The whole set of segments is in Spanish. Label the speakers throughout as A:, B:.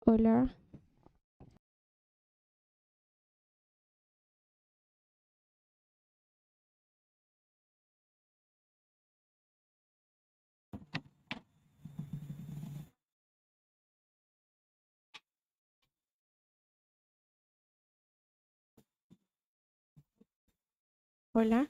A: Hola, hola,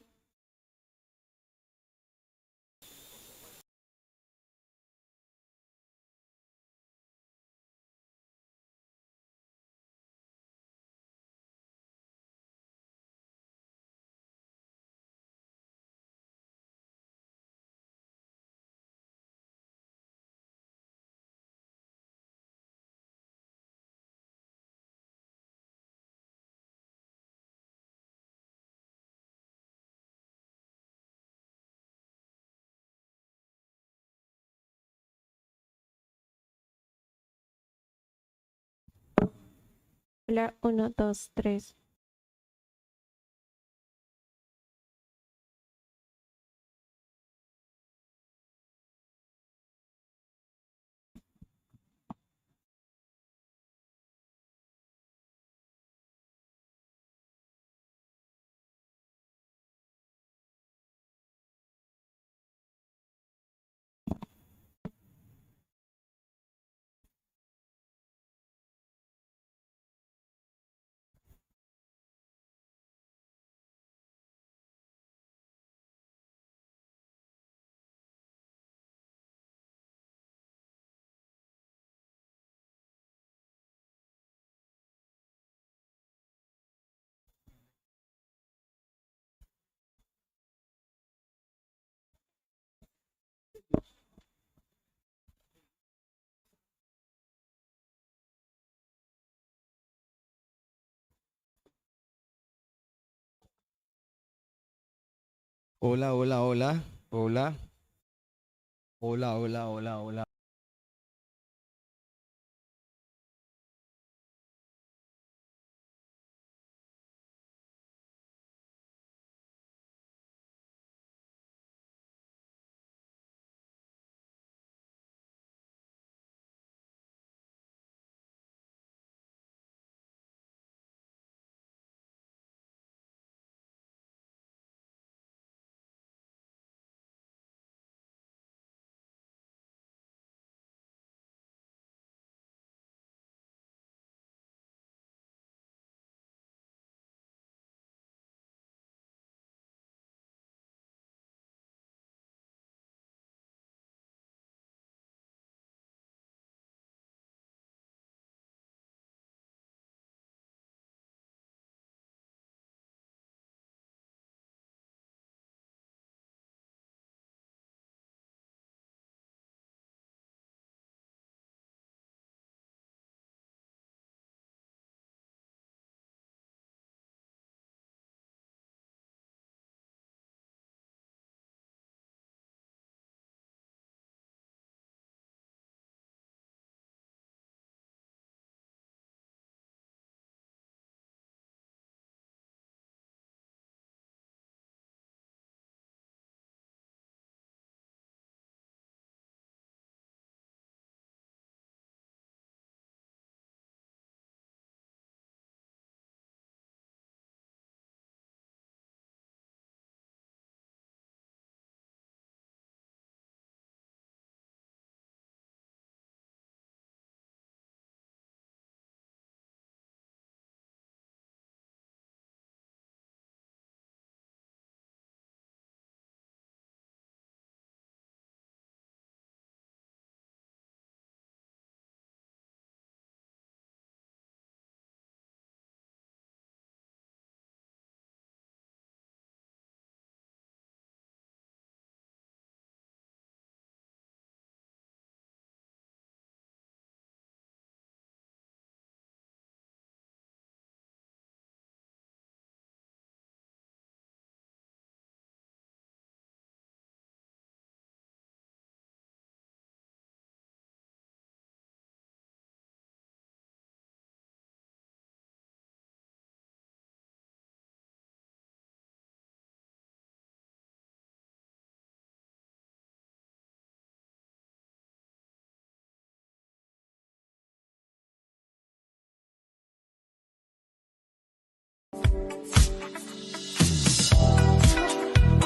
A: hola, uno, dos, tres.
B: Hola, hola, hola, hola, hola, hola, hola, hola.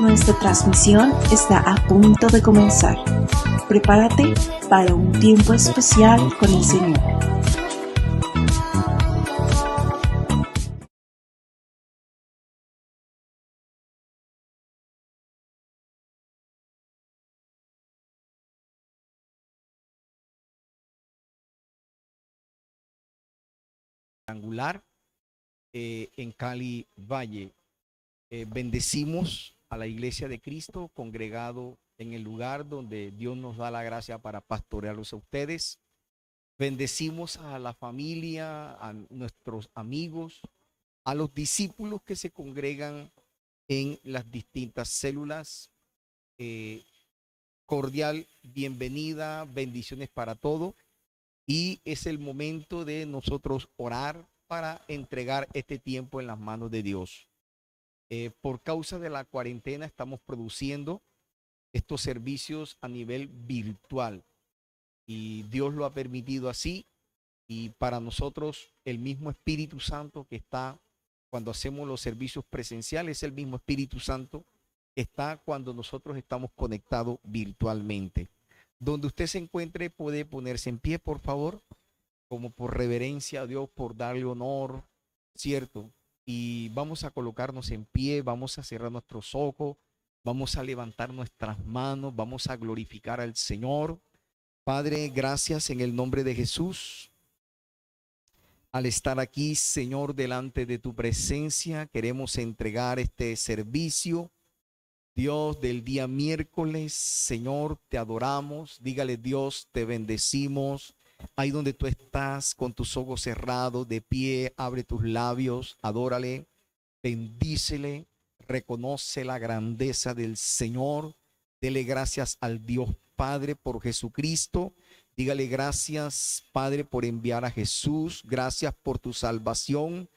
C: Nuestra transmisión está a punto de comenzar. Prepárate para un tiempo especial con el Señor.
B: Angular en Cali Valle. Bendecimos a la Iglesia de Cristo congregado en el lugar donde Dios nos da la gracia para pastorearlos a ustedes. Bendecimos a la familia, a nuestros amigos, a los discípulos que se congregan en las distintas células. Cordial bienvenida, bendiciones para todos. Y es el momento de nosotros orar para entregar este tiempo en las manos de Dios. Por causa de la cuarentena estamos produciendo estos servicios a nivel virtual y Dios lo ha permitido así, y para nosotros el mismo Espíritu Santo que está cuando hacemos los servicios presenciales es el mismo Espíritu Santo que está cuando nosotros estamos conectados virtualmente. Donde usted se encuentre puede ponerse en pie, por favor, como por reverencia a Dios, por darle honor, ¿cierto? Y vamos a colocarnos en pie, vamos a cerrar nuestros ojos, vamos a levantar nuestras manos, vamos a glorificar al Señor. Padre, gracias en el nombre de Jesús. Al estar aquí, Señor, delante de tu presencia, queremos entregar este servicio. Dios, del día miércoles, Señor, te adoramos. Dígale, Dios, te bendecimos. Ahí donde tú estás, con tus ojos cerrados, de pie, abre tus labios, adórale, bendícele, reconoce la grandeza del Señor. Dele gracias al Dios Padre por Jesucristo. Dígale gracias, Padre, por enviar a Jesús. Gracias por tu salvación.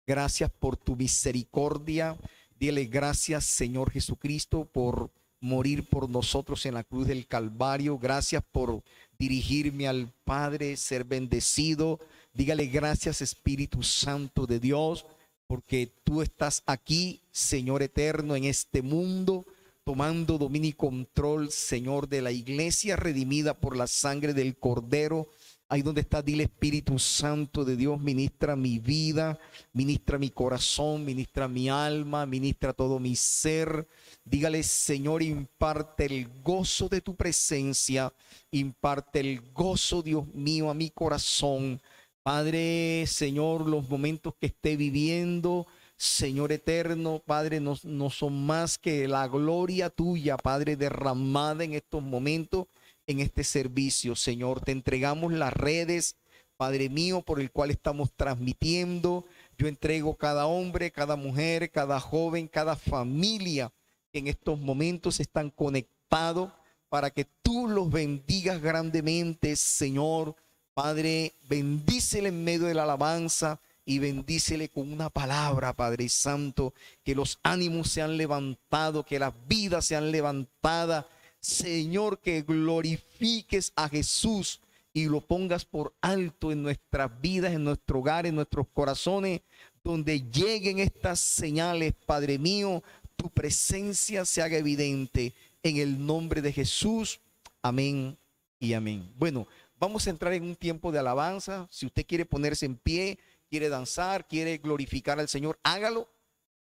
B: Gracias por tu misericordia. Dile gracias, Señor Jesucristo, por morir por nosotros en la cruz del Calvario. Gracias por dirigirme al Padre, ser bendecido. Dígale gracias, Espíritu Santo de Dios, porque tú estás aquí, Señor eterno, en este mundo, tomando dominio y control, Señor, de la iglesia redimida por la sangre del Cordero. Ahí donde está, dile, Espíritu Santo de Dios, ministra mi vida, ministra mi corazón, ministra mi alma, ministra todo mi ser. Dígale, Señor, imparte el gozo de tu presencia, imparte el gozo, Dios mío, a mi corazón. Padre, Señor, los momentos que esté viviendo, Señor eterno, Padre, no son más que la gloria tuya, Padre, derramada en estos momentos, en este servicio. Señor, te entregamos las redes, Padre mío, por el cual estamos transmitiendo. Yo entrego cada hombre, cada mujer, cada joven, cada familia que en estos momentos están conectados, para que tú los bendigas grandemente, Señor. Padre, bendícele en medio de la alabanza y bendícele con una palabra, Padre Santo, que los ánimos sean levantados, que las vidas sean levantadas. Señor, que glorifiques a Jesús y lo pongas por alto en nuestras vidas, en nuestro hogar, en nuestros corazones, donde lleguen estas señales, Padre mío, tu presencia se haga evidente en el nombre de Jesús. Amén y amén. Bueno, vamos a entrar en un tiempo de alabanza. Si usted quiere ponerse en pie, quiere danzar, quiere glorificar al Señor, hágalo.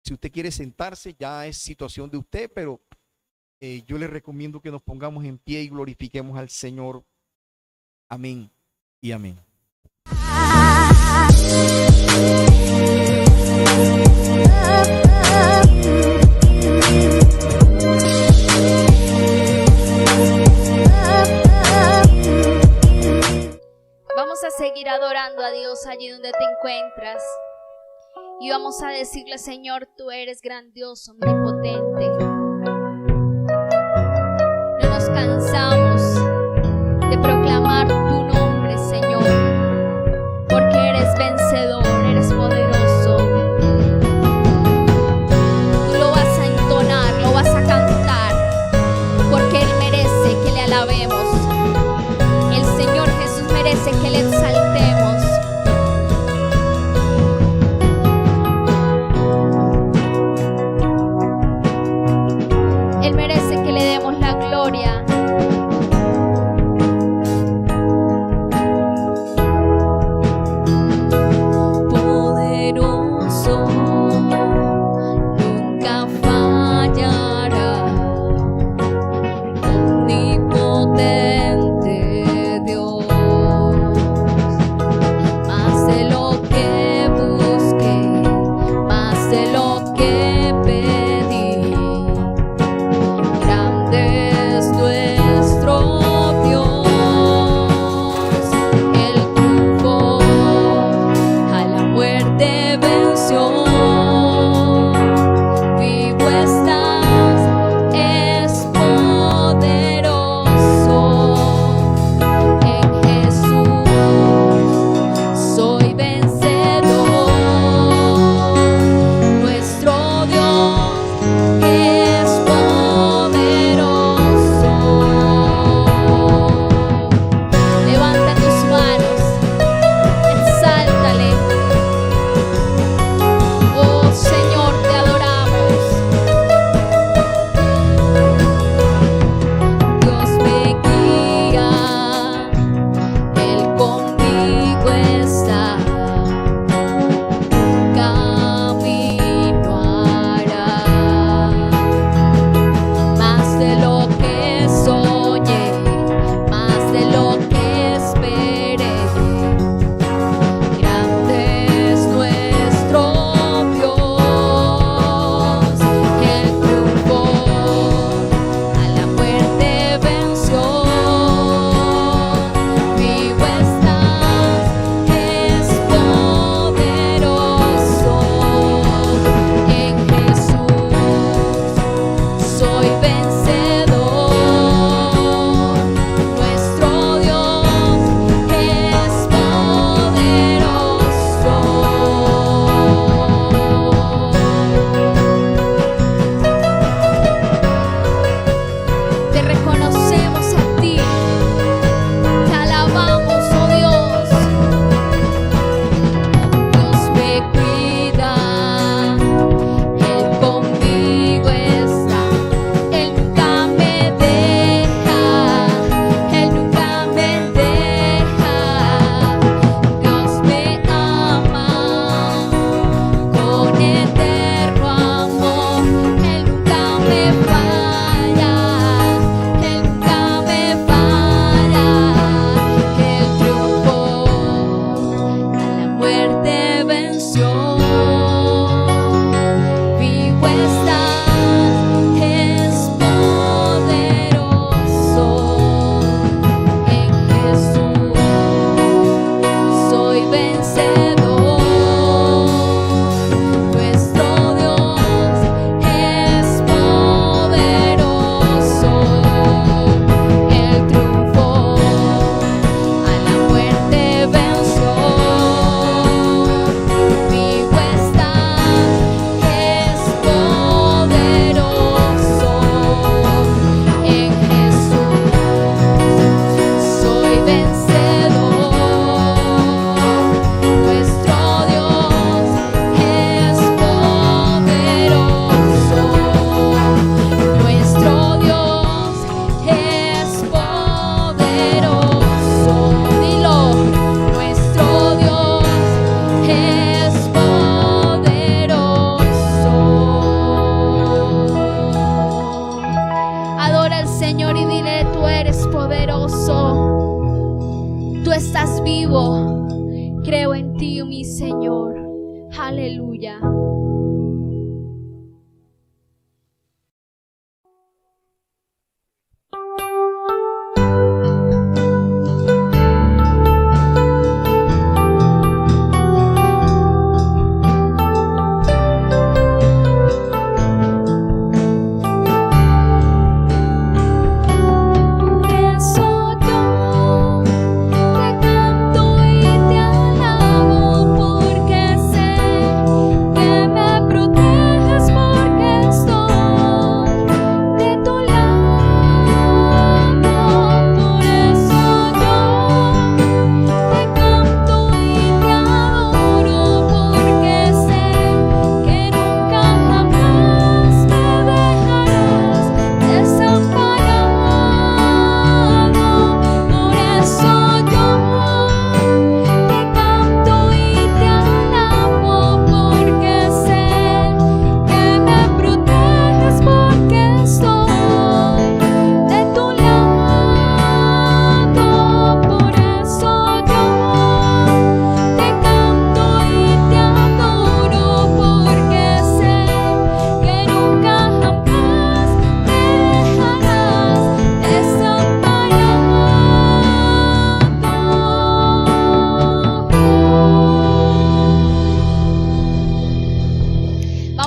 B: Si usted quiere sentarse, ya es situación de usted, pero yo les recomiendo que nos pongamos en pie y glorifiquemos al Señor. Amén y amén.
D: Vamos a seguir adorando a Dios allí donde te encuentras. Y vamos a decirle, Señor, tú eres grandioso, omnipotente. No nos cansamos de proclamar tu nombre, Señor, porque eres vencedor, eres poderoso. Tú lo vas a entonar, lo vas a cantar, porque Él merece que le alabemos. El Señor Jesús merece que le exaltemos. nunca fallará. Omnipotente Dios, más de lo que busqué, más de lo que pedí, grande es nuestro Dios. El triunfo a la muerte venció.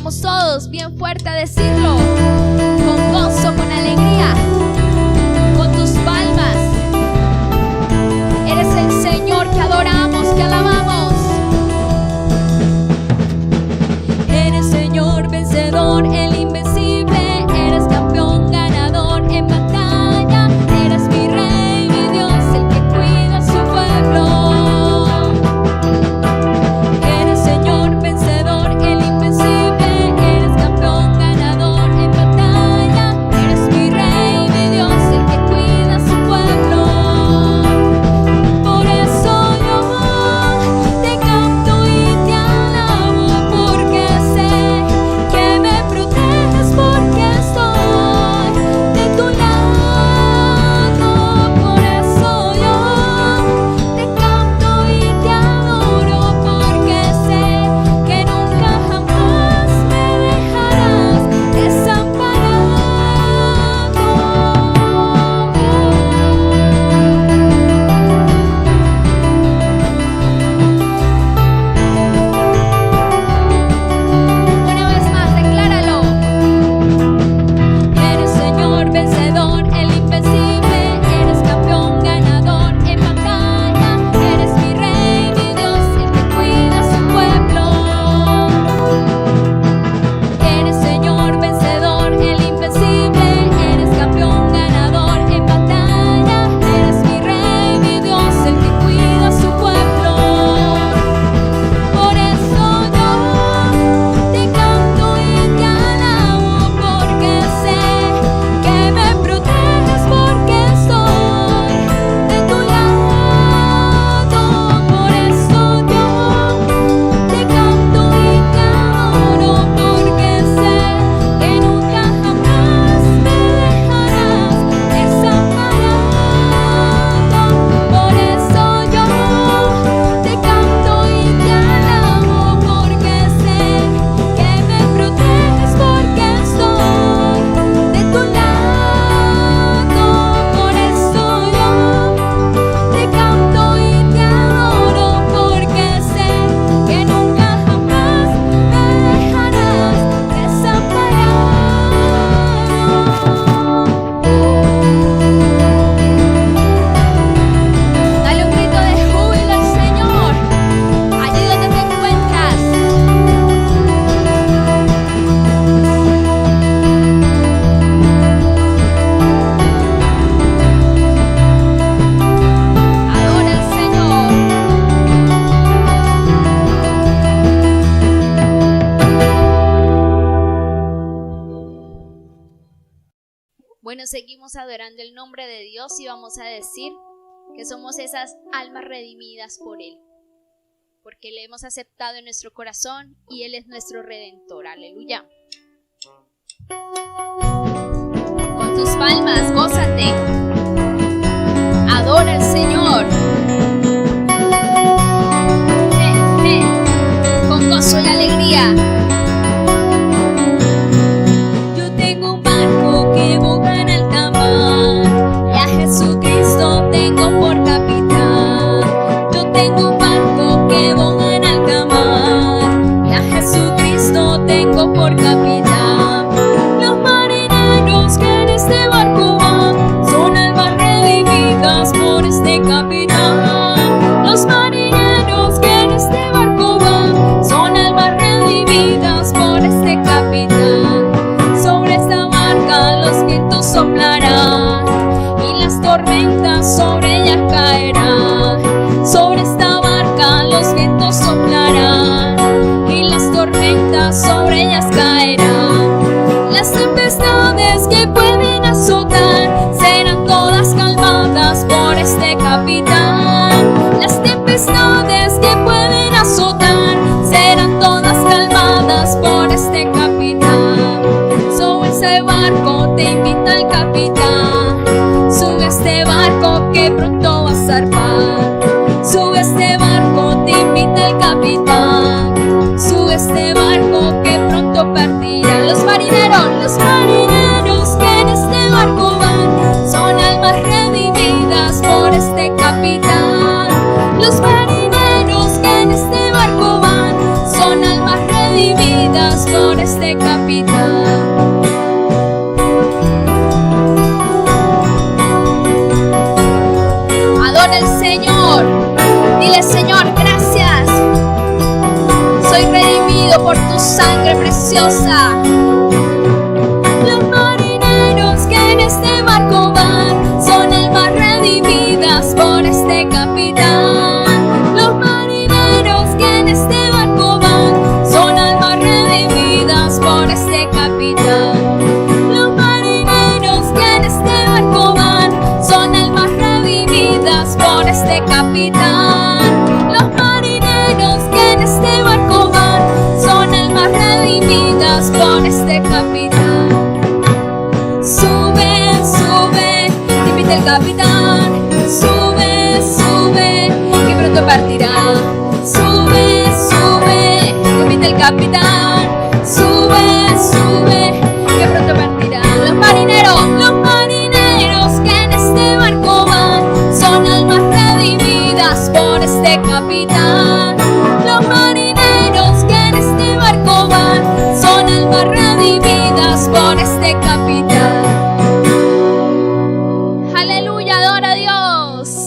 D: Vamos todos bien fuerte a decirlo, con gozo, con alegría, con tus palmas. Eres el Señor que adoramos, que alabamos. Eres Señor vencedor, el invencible. Eres campeón ganador en batalla. Eres mi Rey, mi Dios, el que cuida a su pueblo. Eres Señor vencedor, el invencible. Eres campeón ganador en batalla. Eres mi Rey, mi Dios, el que cuida a su pueblo. Por eso yo te canto y te alabo, porque sé que me proteges, porque estoy de tu lado. Por eso yo te canto y te adoro, porque sé que nunca jamás me dejarás desamparado. Una vez más, decláralo. Eres Señor vencedor, el invencible. Eres campeón ganador en batalla. Eres mi Rey, mi Dios, el que cuida a su pueblo. Eres Señor vencedor, el invencible. Eres campeón ganador en batalla. Eres mi Rey, mi Dios, el que cuida a su pueblo. Por eso yo te canto y te alabo, porque sé que me proteges, porque estoy de tu lado. Por eso yo te canto y te adoro, porque sé que nunca jamás me dejarás desamparado. Por eso yo te canto y te alabo, porque sé que me proteges, porque estoy de tu lado. Por eso yo te canto y te adoro, porque sé que nunca jamás me dejarás desamparado. Dale un grito de júbilo al Señor, allí donde te encuentras. Adora al Señor. Bueno, seguimos adorando el nombre de Dios y vamos a decir que somos esas almas redimidas por Él, porque le hemos aceptado en nuestro corazón y Él es nuestro Redentor. Aleluya. Con tus palmas, gózate. Adora al Señor. Con gozo y alegría. Yo tengo un barco que boga en alta mar, y a Jesucristo tengo por capitán. Yo tengo un barco que boga en alta mar, y a Jesucristo tengo por capitán. Los marineros que en este barco van son almas redimidas por este capitán. Los marineros que en este barco van son almas redimidas por este capitán. Sobre esta barca los vientos soplarán y las tormentas sobre ella caerán. Sobre esta barca los vientos soplarán y las tormentas sobre ellas caerán. Las tempestades que pueden azotar serán todas calmadas por este capitán. Las tempestades que pueden azotar serán todas calmadas por este capitán. Sobre ese barco te invita el capitán. Sube a este barco que pronto va a zarpar. Sube a este barco, te invita el capitán. Sube a este barco que pronto partirá. vidas por este capitán. Adora al Señor. Dile: Señor, gracias. Soy redimido por tu sangre preciosa. Los marineros que en este barco van son almas redimidas por este capitán. Los marineros que en este barco van son almas redimidas por este capitán. Los marineros que en este barco van son almas redimidas por este capitán. Los marineros que en este barco van son almas redimidas por este capitán. Sube, sube, te invita el capitán. Sube, sube, que pronto partirá. Sube, sube, te invita el capitán. Sube, sube, que pronto partirá. Los marineros que en este barco van son almas redimidas por este capitán. Los marineros que en este barco van son almas redimidas por este capitán. Aleluya, adora a Dios.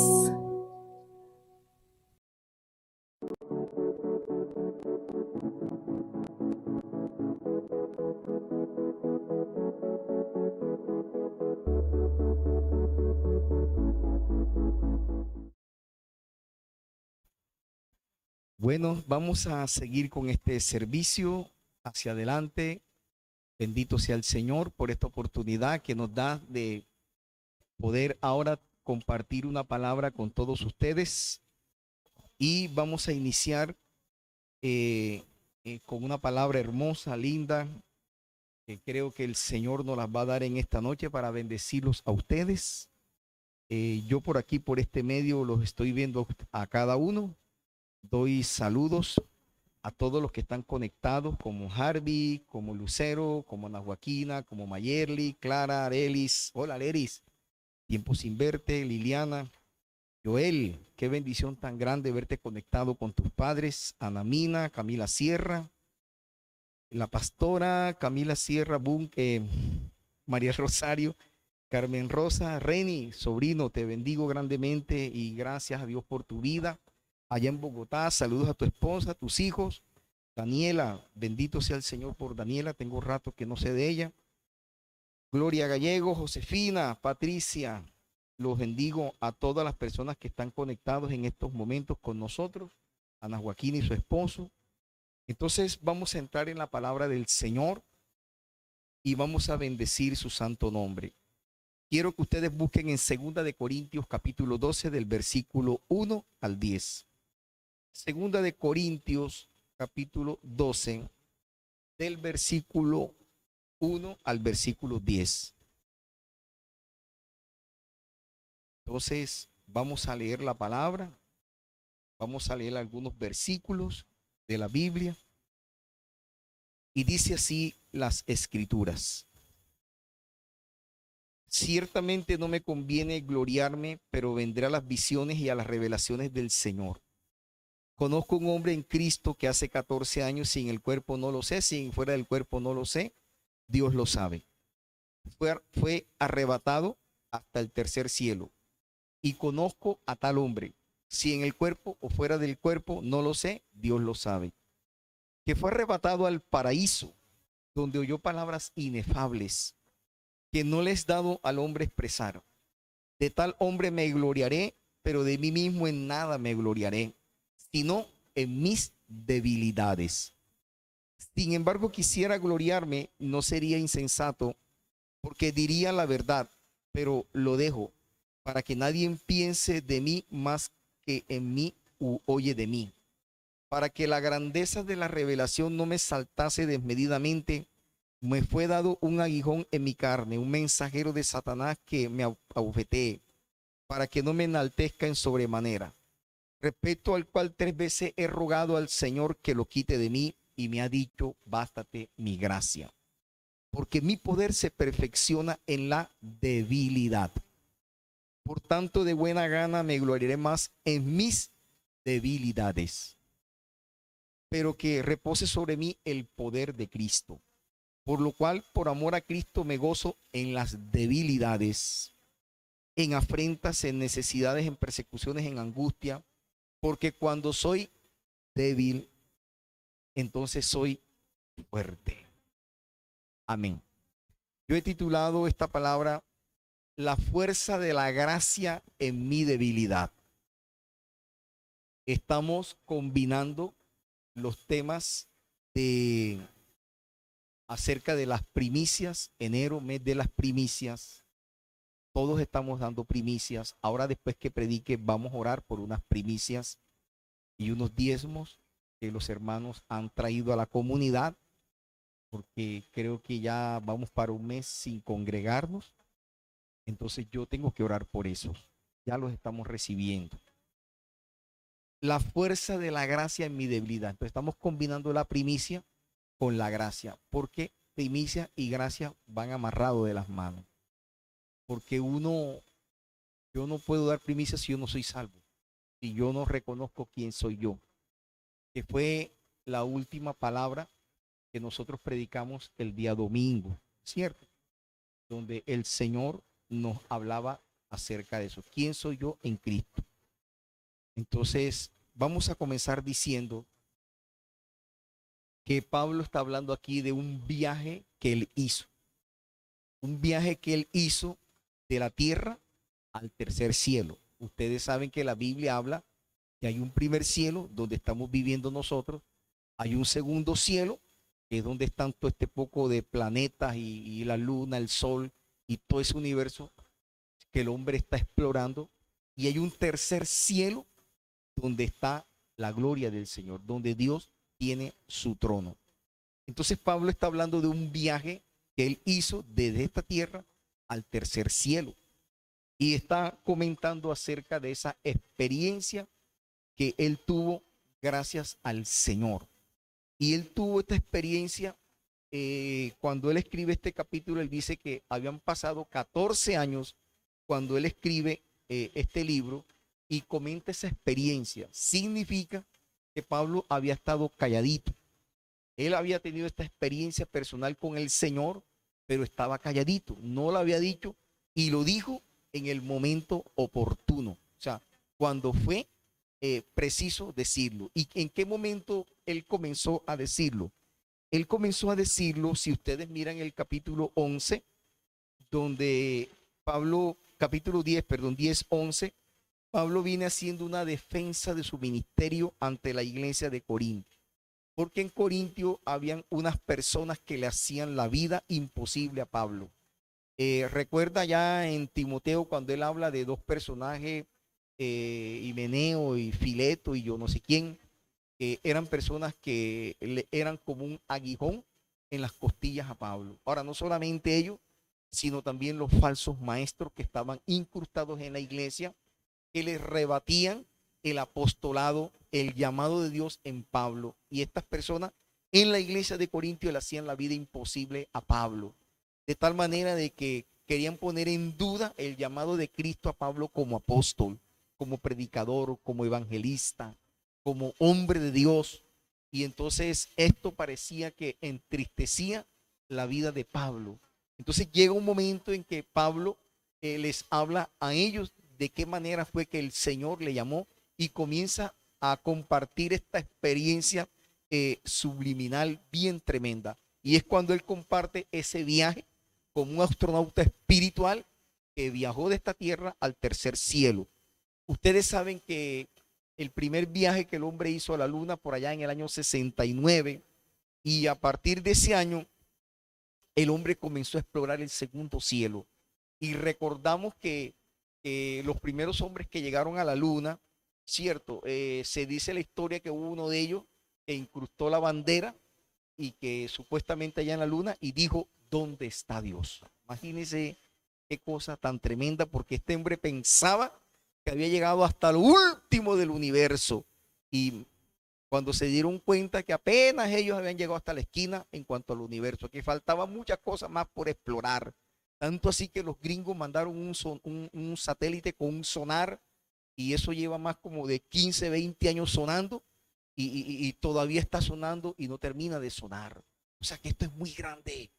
B: Bueno, vamos a seguir con este servicio hacia adelante. Bendito sea el Señor por esta oportunidad que nos da de poder ahora compartir una palabra con todos ustedes. Y vamos a iniciar con una palabra hermosa, linda, que creo que el Señor nos las va a dar en esta noche para bendecirlos a ustedes. Yo por aquí, por este medio, los estoy viendo a cada uno. Doy saludos a todos los que están conectados, como Harvey, como Lucero, como Ana Joaquina, como Mayerly, Clara, Arelis. Hola, Arelis. Tiempo sin verte. Liliana. Joel, qué bendición tan grande verte conectado con tus padres. Ana Mina, Camila Sierra, la pastora Camila Sierra, María Rosario, Carmen Rosa, Reni, sobrino, te bendigo grandemente y gracias a Dios por tu vida. Allá en Bogotá, saludos a tu esposa, a tus hijos. Daniela, bendito sea el Señor por Daniela, tengo rato que no sé de ella. Gloria Gallego, Josefina, Patricia, los bendigo a todas las personas que están conectados en estos momentos con nosotros. Ana Joaquina y su esposo. Entonces vamos a entrar en la palabra del Señor y vamos a bendecir su santo nombre. Quiero que ustedes busquen en 2 de Corintios capítulo 12 del versículo 1 al 10. 2 de Corintios capítulo 12 del versículo 1 al versículo 10. Entonces vamos a leer la palabra, vamos a leer algunos versículos de la Biblia y dice así las Escrituras. Ciertamente no me conviene gloriarme, pero vendré a las visiones y a las revelaciones del Señor. Conozco un hombre en Cristo que hace 14 años, si en el cuerpo no lo sé, si fuera del cuerpo no lo sé, Dios lo sabe. Fue arrebatado hasta el tercer cielo. Y conozco a tal hombre, si en el cuerpo o fuera del cuerpo no lo sé, Dios lo sabe. Que fue arrebatado al paraíso, donde oyó palabras inefables, que no les dado al hombre expresar. De tal hombre me gloriaré, pero de mí mismo en nada me gloriaré, sino en mis debilidades. Sin embargo, quisiera gloriarme, no sería insensato, porque diría la verdad, pero lo dejo, para que nadie piense de mí más que en mí u oye de mí, para que la grandeza de la revelación no me saltase desmedidamente. Me fue dado un aguijón en mi carne, un mensajero de Satanás que me abofetee, para que no me enaltezca en sobremanera. Respecto al cual 3 veces he rogado al Señor que lo quite de mí, y me ha dicho: bástate mi gracia, porque mi poder se perfecciona en la debilidad. Por tanto, de buena gana me gloriaré más en mis debilidades, pero que repose sobre mí el poder de Cristo. Por lo cual, por amor a Cristo, me gozo en las debilidades, en afrentas, en necesidades, en persecuciones, en angustia, porque cuando soy débil, entonces soy fuerte. Amén. Yo he titulado esta palabra La fuerza de la gracia en mi debilidad. Estamos combinando los temas acerca de las primicias, enero, mes de las primicias. Todos estamos dando primicias. Ahora, después que predique, vamos a orar por unas primicias y unos diezmos que los hermanos han traído a la comunidad, porque creo que ya vamos para un mes sin congregarnos. Entonces yo tengo que orar por eso. Ya los estamos recibiendo. La fuerza de la gracia en mi debilidad. Entonces estamos combinando la primicia con la gracia, porque primicia y gracia van amarrados de las manos. Porque yo no puedo dar primicia si yo no soy salvo, si yo no reconozco quién soy yo, que fue la última palabra que nosotros predicamos el día domingo, ¿cierto? Donde el Señor nos hablaba acerca de eso. ¿Quién soy yo en Cristo? Entonces, vamos a comenzar diciendo que Pablo está hablando aquí de un viaje que él hizo. Un viaje que él hizo de la tierra al tercer cielo. Ustedes saben que la Biblia habla que hay un primer cielo donde estamos viviendo nosotros. Hay un segundo cielo, que es donde están todo este poco de planetas y la luna, el sol y todo ese universo que el hombre está explorando. Y hay un tercer cielo donde está la gloria del Señor, donde Dios tiene su trono. Entonces Pablo está hablando de un viaje que él hizo desde esta tierra al tercer cielo. Y está comentando acerca de esa experiencia que él tuvo gracias al Señor. Y él tuvo esta experiencia cuando él escribe este capítulo. Él dice que habían pasado 14 años cuando él escribe este libro y comenta esa experiencia. Significa que Pablo había estado calladito. Él había tenido esta experiencia personal con el Señor, pero estaba calladito, no lo había dicho y lo dijo en el momento oportuno. O sea, cuando fue preciso decirlo. ¿Y en qué momento él comenzó a decirlo? Él comenzó a decirlo, si ustedes miran el capítulo 11, donde Pablo, capítulo 10, perdón, 10, 11, Pablo viene haciendo una defensa de su ministerio ante la iglesia de Corintio. Porque en Corintio habían unas personas que le hacían la vida imposible a Pablo. Recuerda ya en Timoteo cuando él habla de dos personajes, Himeneo y Fileto y yo no sé quién, eran personas que eran como un aguijón en las costillas a Pablo. Ahora, no solamente ellos, sino también los falsos maestros que estaban incrustados en la iglesia, que les rebatían el apostolado, el llamado de Dios en Pablo. Y estas personas en la iglesia de Corintio le hacían la vida imposible a Pablo, de tal manera de que querían poner en duda el llamado de Cristo a Pablo como apóstol, como predicador, como evangelista, como hombre de Dios. Y entonces esto parecía que entristecía la vida de Pablo. Entonces llega un momento en que Pablo les habla a ellos de qué manera fue que el Señor le llamó y comienza a compartir esta experiencia subliminal bien tremenda. Y es cuando él comparte ese viaje como un astronauta espiritual que viajó de esta tierra al tercer cielo. Ustedes saben que el primer viaje que el hombre hizo a la luna por allá en el año 69, y a partir de ese año el hombre comenzó a explorar el segundo cielo. Y recordamos que los primeros hombres que llegaron a la luna, cierto, se dice la historia que hubo uno de ellos que incrustó la bandera y que supuestamente allá en la luna y dijo, ¿dónde está Dios? Imagínense qué cosa tan tremenda, porque este hombre pensaba que había llegado hasta lo último del universo, y cuando se dieron cuenta que apenas ellos habían llegado hasta la esquina en cuanto al universo, que faltaban muchas cosas más por explorar, tanto así que los gringos mandaron un satélite con un sonar, y eso lleva más como de 15, 20 años sonando, y todavía está sonando y no termina de sonar. O sea que esto es muy grande.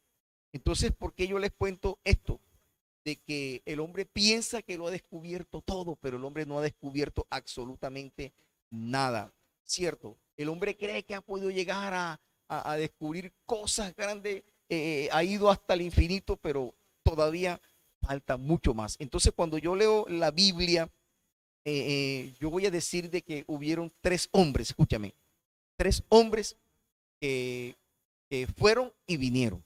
B: Entonces, ¿por qué yo les cuento esto? De que el hombre piensa que lo ha descubierto todo, pero el hombre no ha descubierto absolutamente nada, ¿cierto? El hombre cree que ha podido llegar a descubrir cosas grandes, ha ido hasta el infinito, pero todavía falta mucho más. Entonces, cuando yo leo la Biblia, yo voy a decir de que hubieron tres hombres, escúchame, tres hombres que, que fueron y vinieron.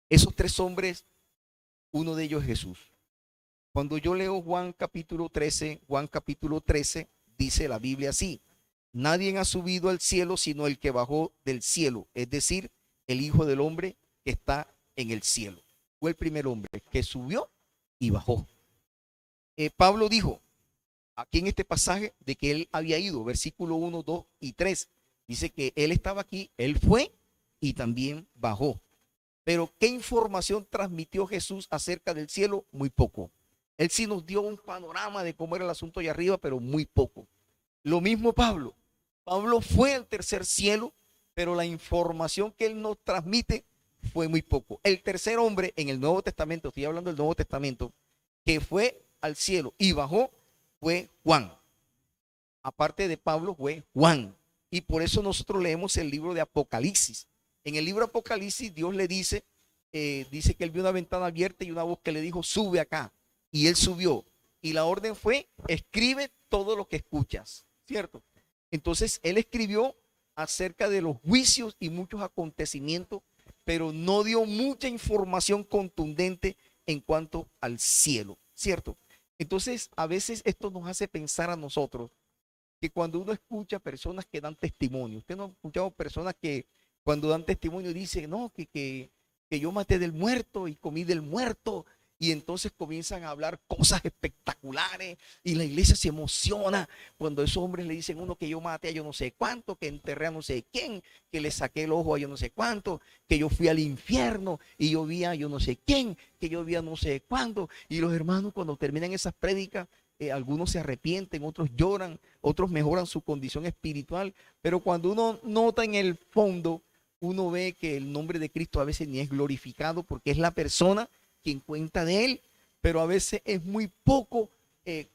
B: Esos tres hombres, uno de ellos es Jesús. Cuando yo leo Juan capítulo 13, dice la Biblia así: nadie ha subido al cielo sino el que bajó del cielo, es decir, el Hijo del Hombre que está en el cielo. Fue el primer hombre que subió y bajó. Pablo dijo aquí en este pasaje de que él había ido, versículo 1, 2 y 3. Dice que él estaba aquí, él fue y también bajó. Pero ¿qué información transmitió Jesús acerca del cielo? Muy poco. Él sí nos dio un panorama de cómo era el asunto allá arriba, pero muy poco. Lo mismo Pablo. Pablo fue al tercer cielo, pero la información que él nos transmite fue muy poco. El tercer hombre en el Nuevo Testamento, estoy hablando del Nuevo Testamento, que fue al cielo y bajó, fue Juan. Aparte de Pablo, fue Juan. Y por eso nosotros leemos el libro de Apocalipsis. En el libro de Apocalipsis, Dios le dice que él vio una ventana abierta y una voz que le dijo: sube acá. Y él subió. Y la orden fue: escribe todo lo que escuchas, ¿cierto? Entonces, él escribió acerca de los juicios y muchos acontecimientos, pero no dio mucha información contundente en cuanto al cielo, ¿cierto? Entonces, a veces esto nos hace pensar a nosotros que cuando uno escucha personas que dan testimonio, usted no ha escuchado personas que cuando dan testimonio dicen: no, que yo maté del muerto y comí del muerto, y entonces comienzan a hablar cosas espectaculares y la iglesia se emociona cuando esos hombres le dicen uno que yo maté a yo no sé cuánto, que enterré a no sé quién, que le saqué el ojo a yo no sé cuánto, que yo fui al infierno y yo vi a yo no sé quién, que yo vi a no sé cuánto. Y los hermanos, cuando terminan esas prédicas, algunos se arrepienten, otros lloran, otros mejoran su condición espiritual, pero cuando uno nota en el fondo, uno ve que el nombre de Cristo a veces ni es glorificado, porque es la persona quien cuenta de él, pero a veces es muy poco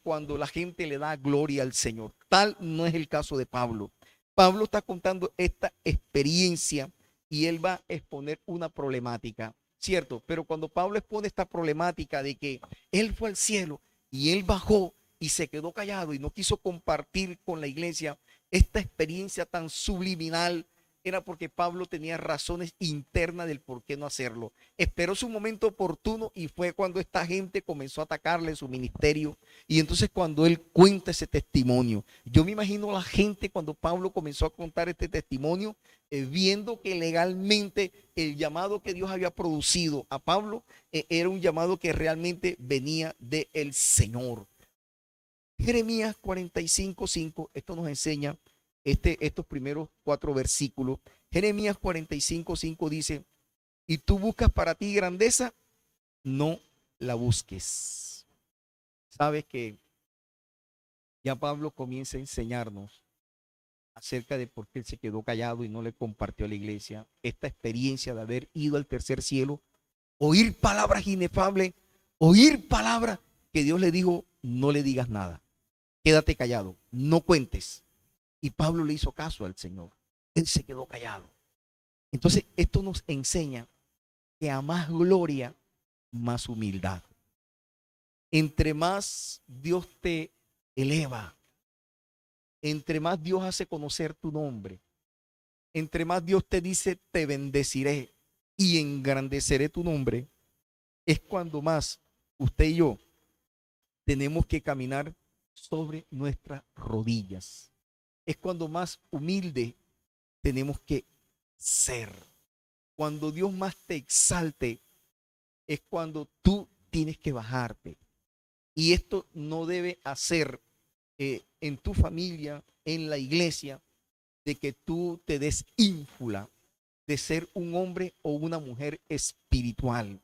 B: cuando la gente le da gloria al Señor. Tal no es el caso de Pablo. Pablo está contando esta experiencia y él va a exponer una problemática, ¿cierto? Pero cuando Pablo expone esta problemática de que él fue al cielo y él bajó y se quedó callado y no quiso compartir con la iglesia esta experiencia tan subliminal, era porque Pablo tenía razones internas del por qué no hacerlo. Esperó su momento oportuno y fue cuando esta gente comenzó a atacarle su ministerio. Y entonces cuando él cuenta ese testimonio, yo me imagino a la gente cuando Pablo comenzó a contar este testimonio, viendo que legalmente el llamado que Dios había producido a Pablo era un llamado que realmente venía del Señor. Jeremías 45:5, esto nos enseña estos primeros 4 versículos. Jeremías 45:5 dice: y tú buscas para ti grandeza, no la busques. Sabes que ya Pablo comienza a enseñarnos acerca de por qué él se quedó callado y no le compartió a la iglesia esta experiencia de haber ido al tercer cielo, oír palabras inefables, oír palabras que Dios le dijo: no le digas nada, quédate callado, no cuentes. Y Pablo le hizo caso al Señor. Él se quedó callado. Entonces, esto nos enseña que a más gloria, más humildad. Entre más Dios te eleva, entre más Dios hace conocer tu nombre, entre más Dios te dice: te bendeciré y engrandeceré tu nombre, es cuando más usted y yo tenemos que caminar sobre nuestras rodillas. Es cuando más humilde tenemos que ser. Cuando Dios más te exalte, es cuando tú tienes que bajarte. Y esto no debe hacer en tu familia, en la iglesia, de que tú te des ínfula de ser un hombre o una mujer espiritual.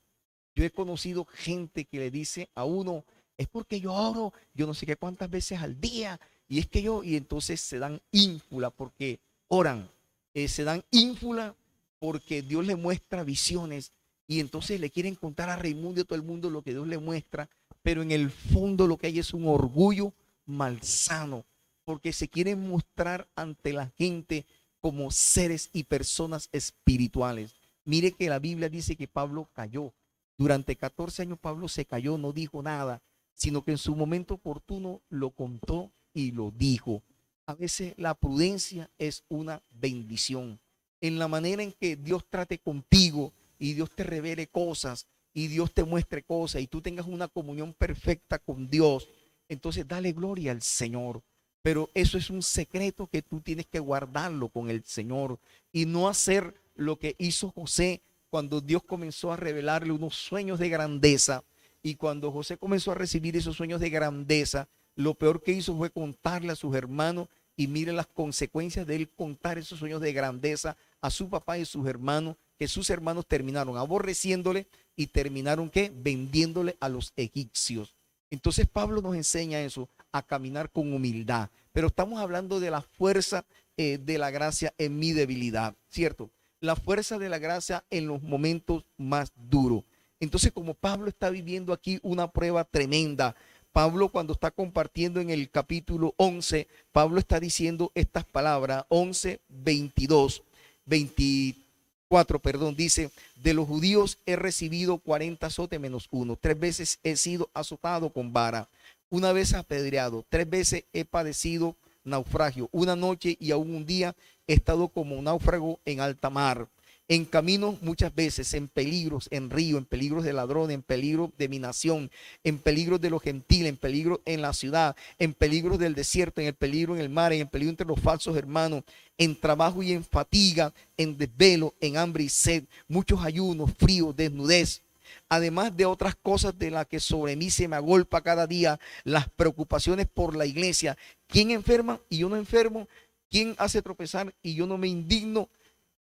B: Yo he conocido gente que le dice a uno: es porque yo oro, yo no sé qué cuántas veces al día, y es que yo, y entonces se dan ínfula porque oran, se dan ínfula porque Dios le muestra visiones y entonces le quieren contar a Raimundo y a todo el mundo lo que Dios le muestra, pero en el fondo lo que hay es un orgullo malsano, porque se quieren mostrar ante la gente como seres y personas espirituales. Mire que la Biblia dice que Pablo cayó. Durante 14 años Pablo se cayó, no dijo nada, sino que en su momento oportuno lo contó y lo dijo. A veces la prudencia es una bendición. En la manera en que Dios trate contigo y Dios te revele cosas y Dios te muestre cosas y tú tengas una comunión perfecta con Dios, entonces dale gloria al Señor. Pero eso es un secreto que tú tienes que guardarlo con el Señor y no hacer lo que hizo José cuando Dios comenzó a revelarle unos sueños de grandeza. Y cuando José comenzó a recibir esos sueños de grandeza, lo peor que hizo fue contarle a sus hermanos, y mire las consecuencias de él contar esos sueños de grandeza a su papá y a sus hermanos, que sus hermanos terminaron aborreciéndole y terminaron ¿qué? Vendiéndole a los egipcios. Entonces Pablo nos enseña eso, a caminar con humildad. Pero estamos hablando de la fuerza de la gracia en mi debilidad, ¿cierto? La fuerza de la gracia en los momentos más duros. Entonces, como Pablo está viviendo aquí una prueba tremenda, Pablo cuando está compartiendo en el capítulo 11, Pablo está diciendo estas palabras, 11, 22, 24, perdón, dice, de los judíos he recibido 40 azotes menos uno, 3 veces he sido azotado con vara, una vez apedreado, 3 veces he padecido naufragio, una noche y aún un día he estado como un náufrago en alta mar, en caminos muchas veces, en peligros, en río, en peligros de ladrón, en peligro de mi nación, en peligros de los gentiles, en peligro en la ciudad, en peligros del desierto, en el peligro en el mar, en el peligro entre los falsos hermanos, en trabajo y en fatiga, en desvelo, en hambre y sed, muchos ayunos, frío, desnudez. Además de otras cosas de las que sobre mí se me agolpa cada día, las preocupaciones por la iglesia. ¿Quién enferma y yo no enfermo? ¿Quién hace tropezar y yo no me indigno?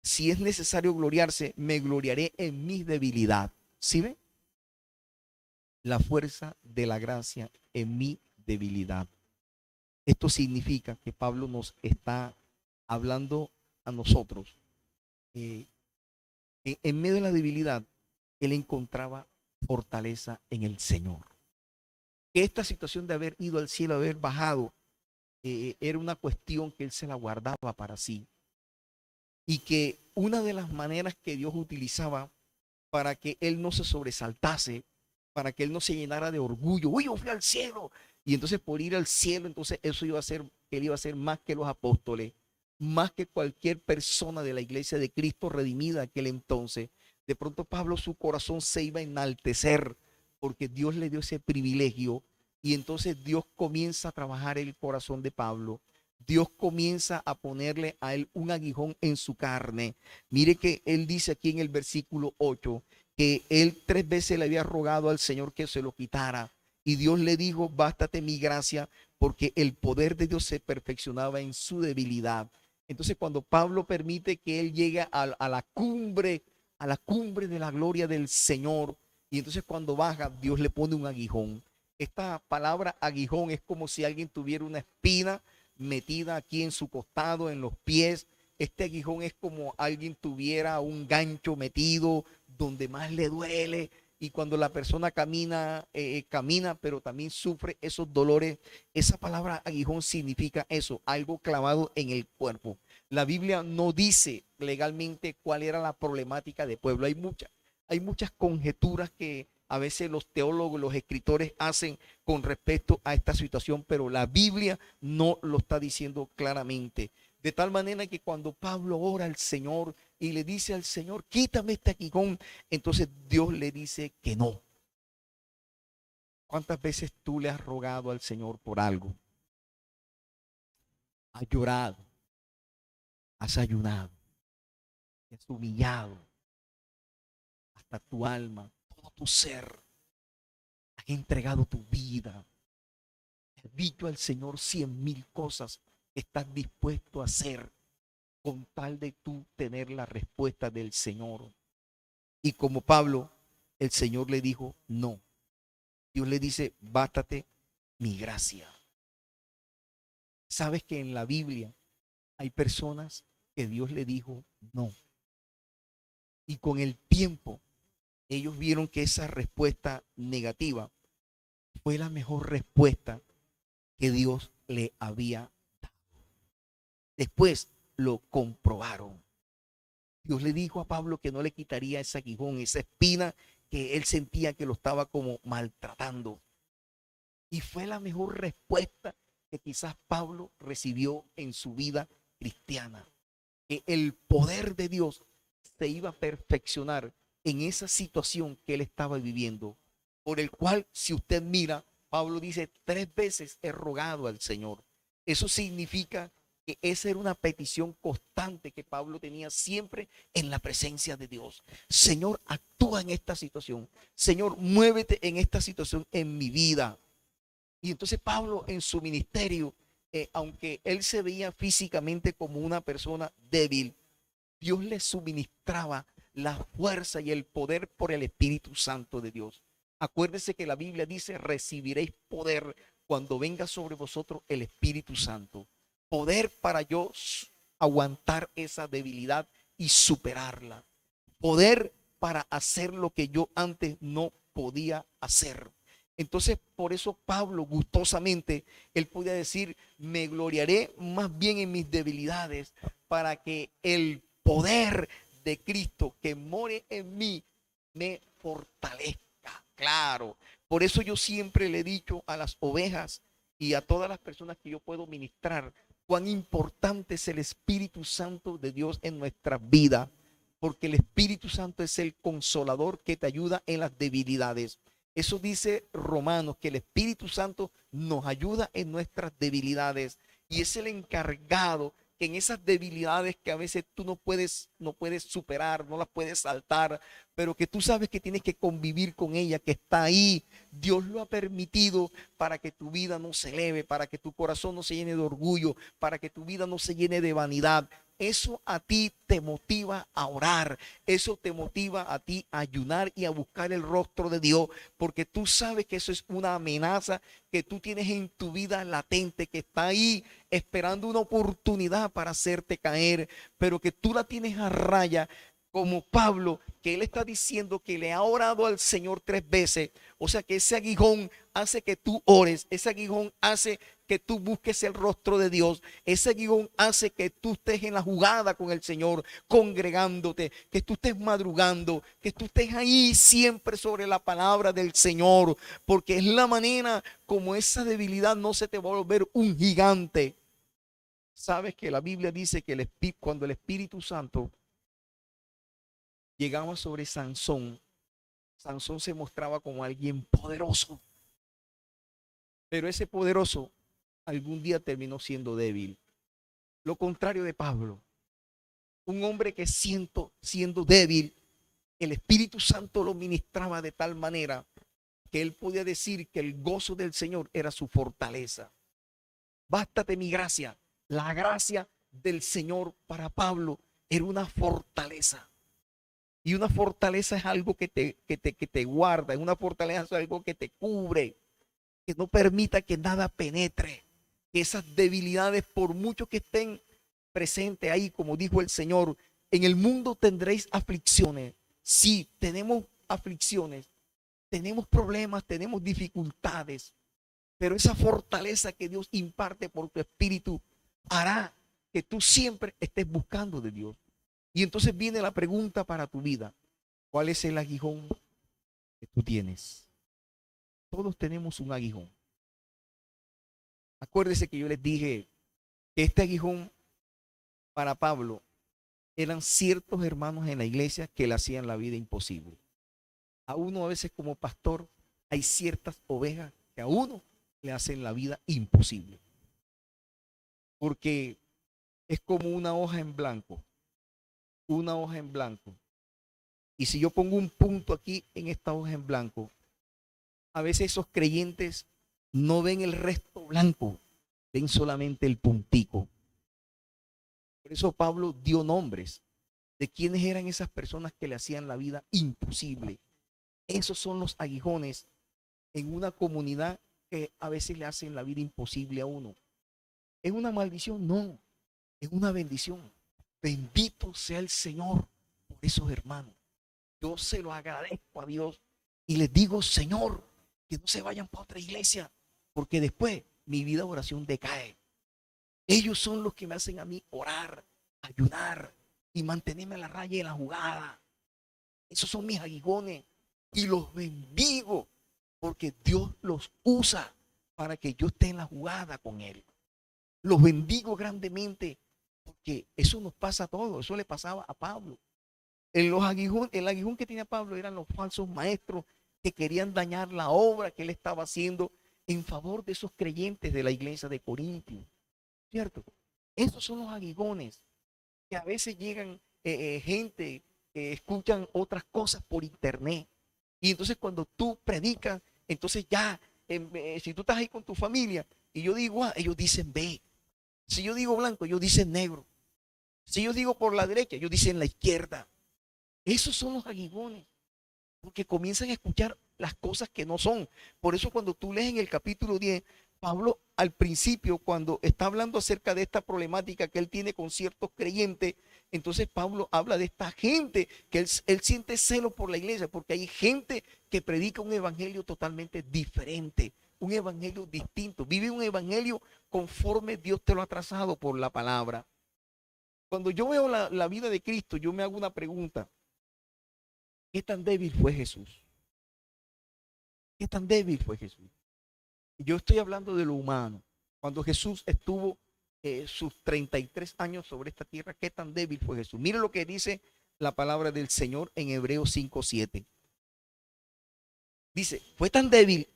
B: Si es necesario gloriarse, me gloriaré en mi debilidad. ¿Sí ve? La fuerza de la gracia en mi debilidad. Esto significa que Pablo nos está hablando a nosotros. En medio de la debilidad, él encontraba fortaleza en el Señor. Que esta situación de haber ido al cielo, haber bajado, era una cuestión que él se la guardaba para sí. Y que una de las maneras que Dios utilizaba para que él no se sobresaltase, para que él no se llenara de orgullo, uy, yo fui al cielo, y entonces por ir al cielo, entonces eso iba a ser, él iba a ser más que los apóstoles, más que cualquier persona de la iglesia de Cristo redimida aquel entonces. De pronto Pablo, su corazón se iba a enaltecer porque Dios le dio ese privilegio, y entonces Dios comienza a trabajar el corazón de Pablo. Dios comienza a ponerle a él un aguijón en su carne. Mire que él dice aquí en el versículo 8 que él 3 veces le había rogado al Señor que se lo quitara. Y Dios le dijo, bástate mi gracia, porque el poder de Dios se perfeccionaba en su debilidad. Entonces cuando Pablo permite que él llegue a la cumbre de la gloria del Señor, y entonces cuando baja, Dios le pone un aguijón. Esta palabra aguijón es como si alguien tuviera una espina metida aquí en su costado, en los pies. Este aguijón es como alguien tuviera un gancho metido donde más le duele, y cuando la persona camina, camina, pero también sufre esos dolores. Esa palabra aguijón significa eso, algo clavado en el cuerpo. La Biblia no dice legalmente cuál era la problemática de pueblo. Hay muchas conjeturas que a veces los teólogos, los escritores hacen con respecto a esta situación, pero la Biblia no lo está diciendo claramente. De tal manera que cuando Pablo ora al Señor y le dice al Señor, quítame este aguijón, entonces Dios le dice que no. ¿Cuántas veces tú le has rogado al Señor por algo? Has llorado, has ayunado, te has humillado, hasta tu alma, todo tu ser, has entregado tu vida, has dicho al Señor 100,000 cosas que estás dispuesto a hacer con tal de tú tener la respuesta del Señor. Y como Pablo, el Señor le dijo no. Dios le dice, bástate mi gracia. Sabes que en la Biblia hay personas que Dios le dijo no. Y con el tiempo ellos vieron que esa respuesta negativa fue la mejor respuesta que Dios le había dado. Después lo comprobaron. Dios le dijo a Pablo que no le quitaría ese aguijón, esa espina que él sentía que lo estaba como maltratando. Y fue la mejor respuesta que quizás Pablo recibió en su vida cristiana. Que el poder de Dios se iba a perfeccionar en esa situación que él estaba viviendo. Por el cual, si usted mira, Pablo dice 3 veces he rogado al Señor. Eso significa que esa era una petición constante que Pablo tenía siempre en la presencia de Dios. Señor, actúa en esta situación. Señor, muévete en esta situación en mi vida. Y entonces Pablo en su ministerio, aunque él se veía físicamente como una persona débil, Dios le suministraba la fuerza y el poder por el Espíritu Santo de Dios. Acuérdese que la Biblia dice, recibiréis poder cuando venga sobre vosotros el Espíritu Santo. Poder para yo aguantar esa debilidad y superarla. Poder para hacer lo que yo antes no podía hacer. Entonces, por eso Pablo gustosamente, él podía decir, me gloriaré más bien en mis debilidades para que el poder de Cristo que more en mí me fortalezca. Claro, por eso yo siempre le he dicho a las ovejas y a todas las personas que yo puedo ministrar, cuán importante es el Espíritu Santo de Dios en nuestra vida, porque el Espíritu Santo es el consolador que te ayuda en las debilidades. Eso dice Romanos, que el Espíritu Santo nos ayuda en nuestras debilidades y es el encargado que en esas debilidades que a veces tú no puedes superar, no las puedes saltar, pero que tú sabes que tienes que convivir con ella, que está ahí. Dios lo ha permitido para que tu vida no se eleve, para que tu corazón no se llene de orgullo, para que tu vida no se llene de vanidad. Eso a ti te motiva a orar, eso te motiva a ti a ayunar y a buscar el rostro de Dios, porque tú sabes que eso es una amenaza que tú tienes en tu vida latente, que está ahí esperando una oportunidad para hacerte caer, pero que tú la tienes a raya, como Pablo, que él está diciendo que le ha orado al Señor 3 veces. O sea que ese aguijón hace que tú ores, ese aguijón hace que tú busques el rostro de Dios, ese aguijón hace que tú estés en la jugada con el Señor, congregándote, que tú estés madrugando, que tú estés ahí siempre sobre la palabra del Señor, porque es la manera como esa debilidad no se te va a volver un gigante. Sabes que la Biblia dice que cuando el Espíritu Santo llegaba sobre Sansón, Sansón se mostraba como alguien poderoso, pero ese poderoso algún día terminó siendo débil. Lo contrario de Pablo, un hombre que siendo débil, el Espíritu Santo lo ministraba de tal manera que él podía decir que el gozo del Señor era su fortaleza. Bástate mi gracia. La gracia del Señor para Pablo era una fortaleza. Y una fortaleza es algo que te guarda, una fortaleza es algo que te cubre, que no permita que nada penetre, que esas debilidades, por mucho que estén presentes ahí, como dijo el Señor, en el mundo tendréis aflicciones. Sí, tenemos aflicciones, tenemos problemas, tenemos dificultades, pero esa fortaleza que Dios imparte por tu espíritu hará que tú siempre estés buscando de Dios. Y entonces viene la pregunta para tu vida. ¿Cuál es el aguijón que tú tienes? Todos tenemos un aguijón. Acuérdese que yo les dije que este aguijón para Pablo eran ciertos hermanos en la iglesia que le hacían la vida imposible. A uno a veces como pastor hay ciertas ovejas que a uno le hacen la vida imposible. Porque es como una hoja en blanco. Una hoja en blanco. Y si yo pongo un punto aquí en esta hoja en blanco, a veces esos creyentes no ven el resto blanco, ven solamente el puntico. Por eso Pablo dio nombres de quiénes eran esas personas que le hacían la vida imposible. Esos son los aguijones en una comunidad que a veces le hacen la vida imposible a uno. ¿Es una maldición? No, es una bendición. Bendito sea el Señor por esos hermanos. Yo se lo agradezco a Dios y les digo, Señor, que no se vayan para otra iglesia, porque después mi vida de oración decae. Ellos son los que me hacen a mí orar, ayudar y mantenerme a la raya de la jugada. Esos son mis aguijones y los bendigo porque Dios los usa para que yo esté en la jugada con Él. Los bendigo grandemente porque eso nos pasa a todos. Eso le pasaba a Pablo. El aguijón que tenía Pablo eran los falsos maestros que querían dañar la obra que él estaba haciendo en favor de esos creyentes de la iglesia de Corintios. ¿Cierto? Esos son los aguijones que a veces llegan gente que escuchan otras cosas por internet. Y entonces cuando tú predicas, entonces ya, si tú estás ahí con tu familia y yo digo A, ellos dicen B. Si yo digo blanco, ellos dicen negro. Si yo digo por la derecha, ellos dicen la izquierda. Esos son los aguijones, porque comienzan a escuchar las cosas que no son. Por eso cuando tú lees en el capítulo 10, Pablo al principio, cuando está hablando acerca de esta problemática que él tiene con ciertos creyentes, entonces Pablo habla de esta gente que él siente celo por la iglesia, porque hay gente que predica un evangelio totalmente diferente, un evangelio distinto, vive un evangelio conforme Dios te lo ha trazado por la palabra. Cuando yo veo la vida de Cristo, yo me hago una pregunta. ¿Qué tan débil fue Jesús? ¿Qué tan débil fue Jesús? Yo estoy hablando de lo humano. Cuando Jesús estuvo sus 33 años sobre esta tierra, ¿qué tan débil fue Jesús? Mire lo que dice la palabra del Señor en Hebreos 5:7. Dice, fue tan débil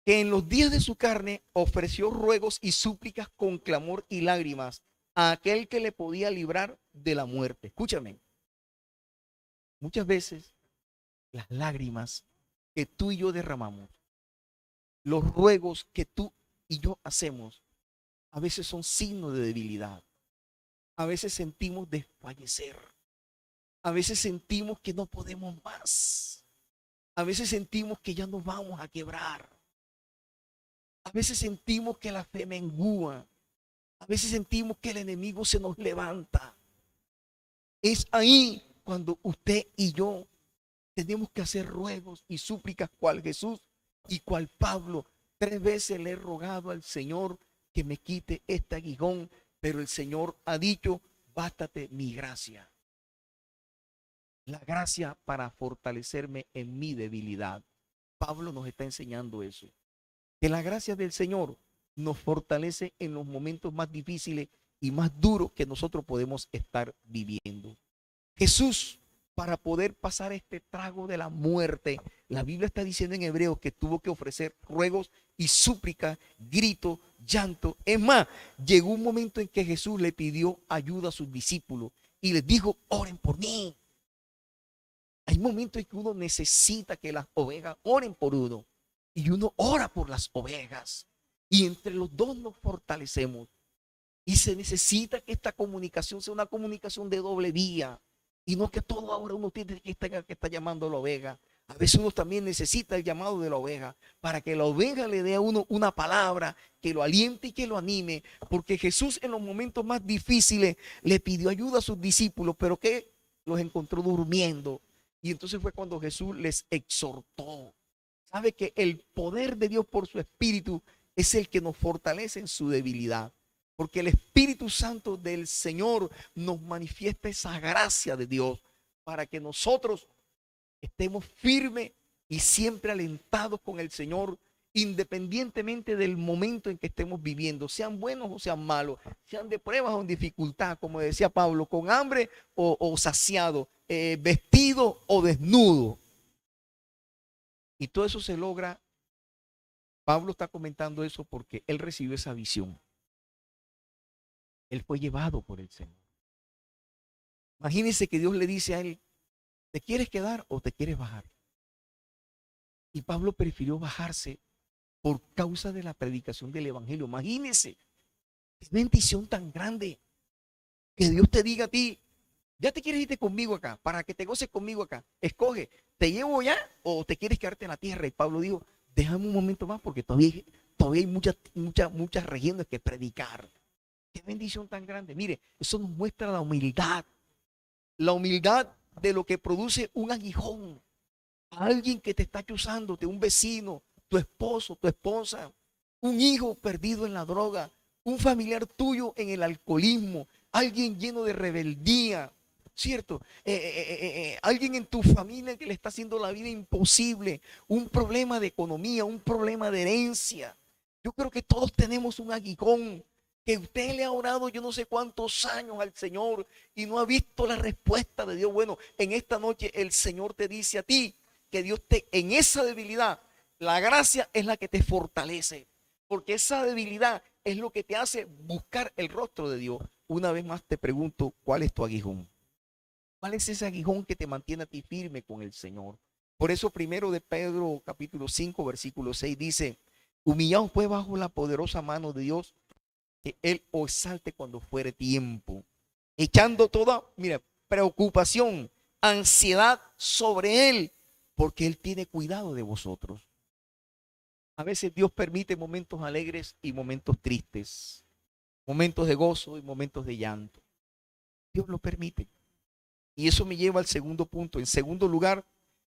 B: que en los días de su carne ofreció ruegos y súplicas con clamor y lágrimas a aquel que le podía librar de la muerte. Escúchame. Muchas veces las lágrimas que tú y yo derramamos, los ruegos que tú y yo hacemos, a veces son signos de debilidad. A veces sentimos desfallecer. A veces sentimos que no podemos más. A veces sentimos que ya nos vamos a quebrar. A veces sentimos que la fe mengua. A veces sentimos que el enemigo se nos levanta. Es ahí cuando usted y yo tenemos que hacer ruegos y súplicas cual Jesús y cual Pablo. 3 veces le he rogado al Señor que me quite este aguijón, pero el Señor ha dicho, bástate mi gracia. La gracia para fortalecerme en mi debilidad. Pablo nos está enseñando eso. Que la gracia del Señor nos fortalece en los momentos más difíciles y más duros que nosotros podemos estar viviendo. Jesús, para poder pasar este trago de la muerte, la Biblia está diciendo en Hebreos que tuvo que ofrecer ruegos y súplicas, gritos, llanto. Es más, llegó un momento en que Jesús le pidió ayuda a sus discípulos y les dijo, oren por mí. Hay momentos en que uno necesita que las ovejas oren por uno y uno ora por las ovejas y entre los dos nos fortalecemos. Y se necesita que esta comunicación sea una comunicación de doble vía. Y no que todo ahora uno tiene que estar llamando a la oveja. A veces uno también necesita el llamado de la oveja para que la oveja le dé a uno una palabra que lo aliente y que lo anime. Porque Jesús en los momentos más difíciles le pidió ayuda a sus discípulos, pero que los encontró durmiendo. Y entonces fue cuando Jesús les exhortó. Sabe que el poder de Dios por su Espíritu es el que nos fortalece en su debilidad. Porque el Espíritu Santo del Señor nos manifiesta esa gracia de Dios para que nosotros estemos firmes y siempre alentados con el Señor, independientemente del momento en que estemos viviendo, sean buenos o sean malos, sean de pruebas o en dificultad, como decía Pablo, con hambre o saciado, vestido o desnudo. Y todo eso se logra. Pablo está comentando eso porque él recibió esa visión. Él fue llevado por el Señor. Imagínense que Dios le dice a él, ¿te quieres quedar o te quieres bajar? Y Pablo prefirió bajarse por causa de la predicación del evangelio. Imagínense, qué bendición tan grande que Dios te diga a ti, ya te quieres irte conmigo acá, para que te goces conmigo acá. Escoge, ¿te llevo ya o te quieres quedarte en la tierra? Y Pablo dijo, déjame un momento más porque todavía todavía hay muchas regiones que predicar. Qué bendición tan grande. Mire, eso nos muestra la humildad. La humildad de lo que produce un aguijón. Alguien que te está acusándote, un vecino, tu esposo, tu esposa, un hijo perdido en la droga, un familiar tuyo en el alcoholismo, alguien lleno de rebeldía, ¿cierto? Alguien en tu familia que le está haciendo la vida imposible, un problema de economía, un problema de herencia. Yo creo que todos tenemos un aguijón que usted le ha orado yo no sé cuántos años al Señor y no ha visto la respuesta de Dios. Bueno, en esta noche el Señor te dice a ti que Dios te, en esa debilidad, la gracia es la que te fortalece, porque esa debilidad es lo que te hace buscar el rostro de Dios. Una vez más te pregunto, ¿cuál es tu aguijón? ¿Cuál es ese aguijón que te mantiene a ti firme con el Señor? Por eso primero de Pedro capítulo 5 versículo 6 dice, humillaos pues bajo la poderosa mano de Dios, que Él os exalte cuando fuere tiempo, echando toda, mira, preocupación, ansiedad sobre Él, porque Él tiene cuidado de vosotros. A veces Dios permite momentos alegres y momentos tristes, momentos de gozo y momentos de llanto. Dios lo permite. Y eso me lleva al segundo punto. En segundo lugar,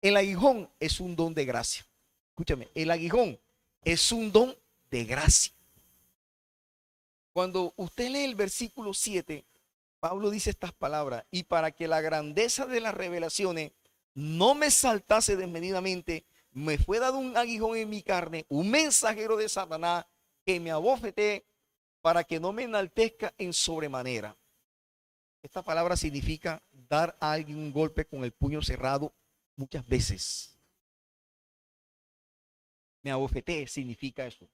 B: el aguijón es un don de gracia. Escúchame, el aguijón es un don de gracia. Cuando usted lee el versículo 7, Pablo dice estas palabras, y para que la grandeza de las revelaciones no me saltase desmedidamente, me fue dado un aguijón en mi carne, un mensajero de Satanás que me abofeté para que no me enaltezca en sobremanera. Esta palabra significa dar a alguien un golpe con el puño cerrado muchas veces. Me abofeté significa eso.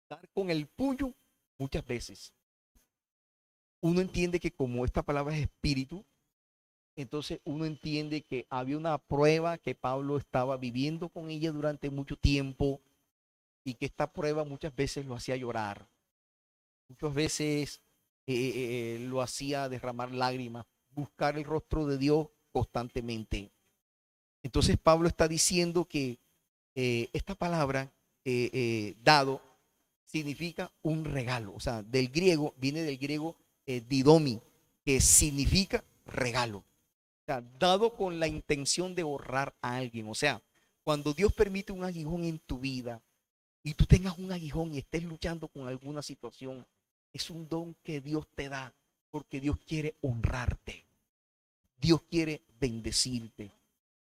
B: Dar con el puño muchas veces. Uno entiende que como esta palabra es espíritu, entonces uno entiende que había una prueba que Pablo estaba viviendo con ella durante mucho tiempo y que esta prueba muchas veces lo hacía llorar. Muchas veces lo hacía derramar lágrimas, buscar el rostro de Dios constantemente. Entonces Pablo está diciendo que esta palabra dado significa un regalo, o sea, viene del griego didomi, que significa regalo. O sea, dado con la intención de honrar a alguien. O sea, cuando Dios permite un aguijón en tu vida y tú tengas un aguijón y estés luchando con alguna situación, es un don que Dios te da porque Dios quiere honrarte. Dios quiere bendecirte.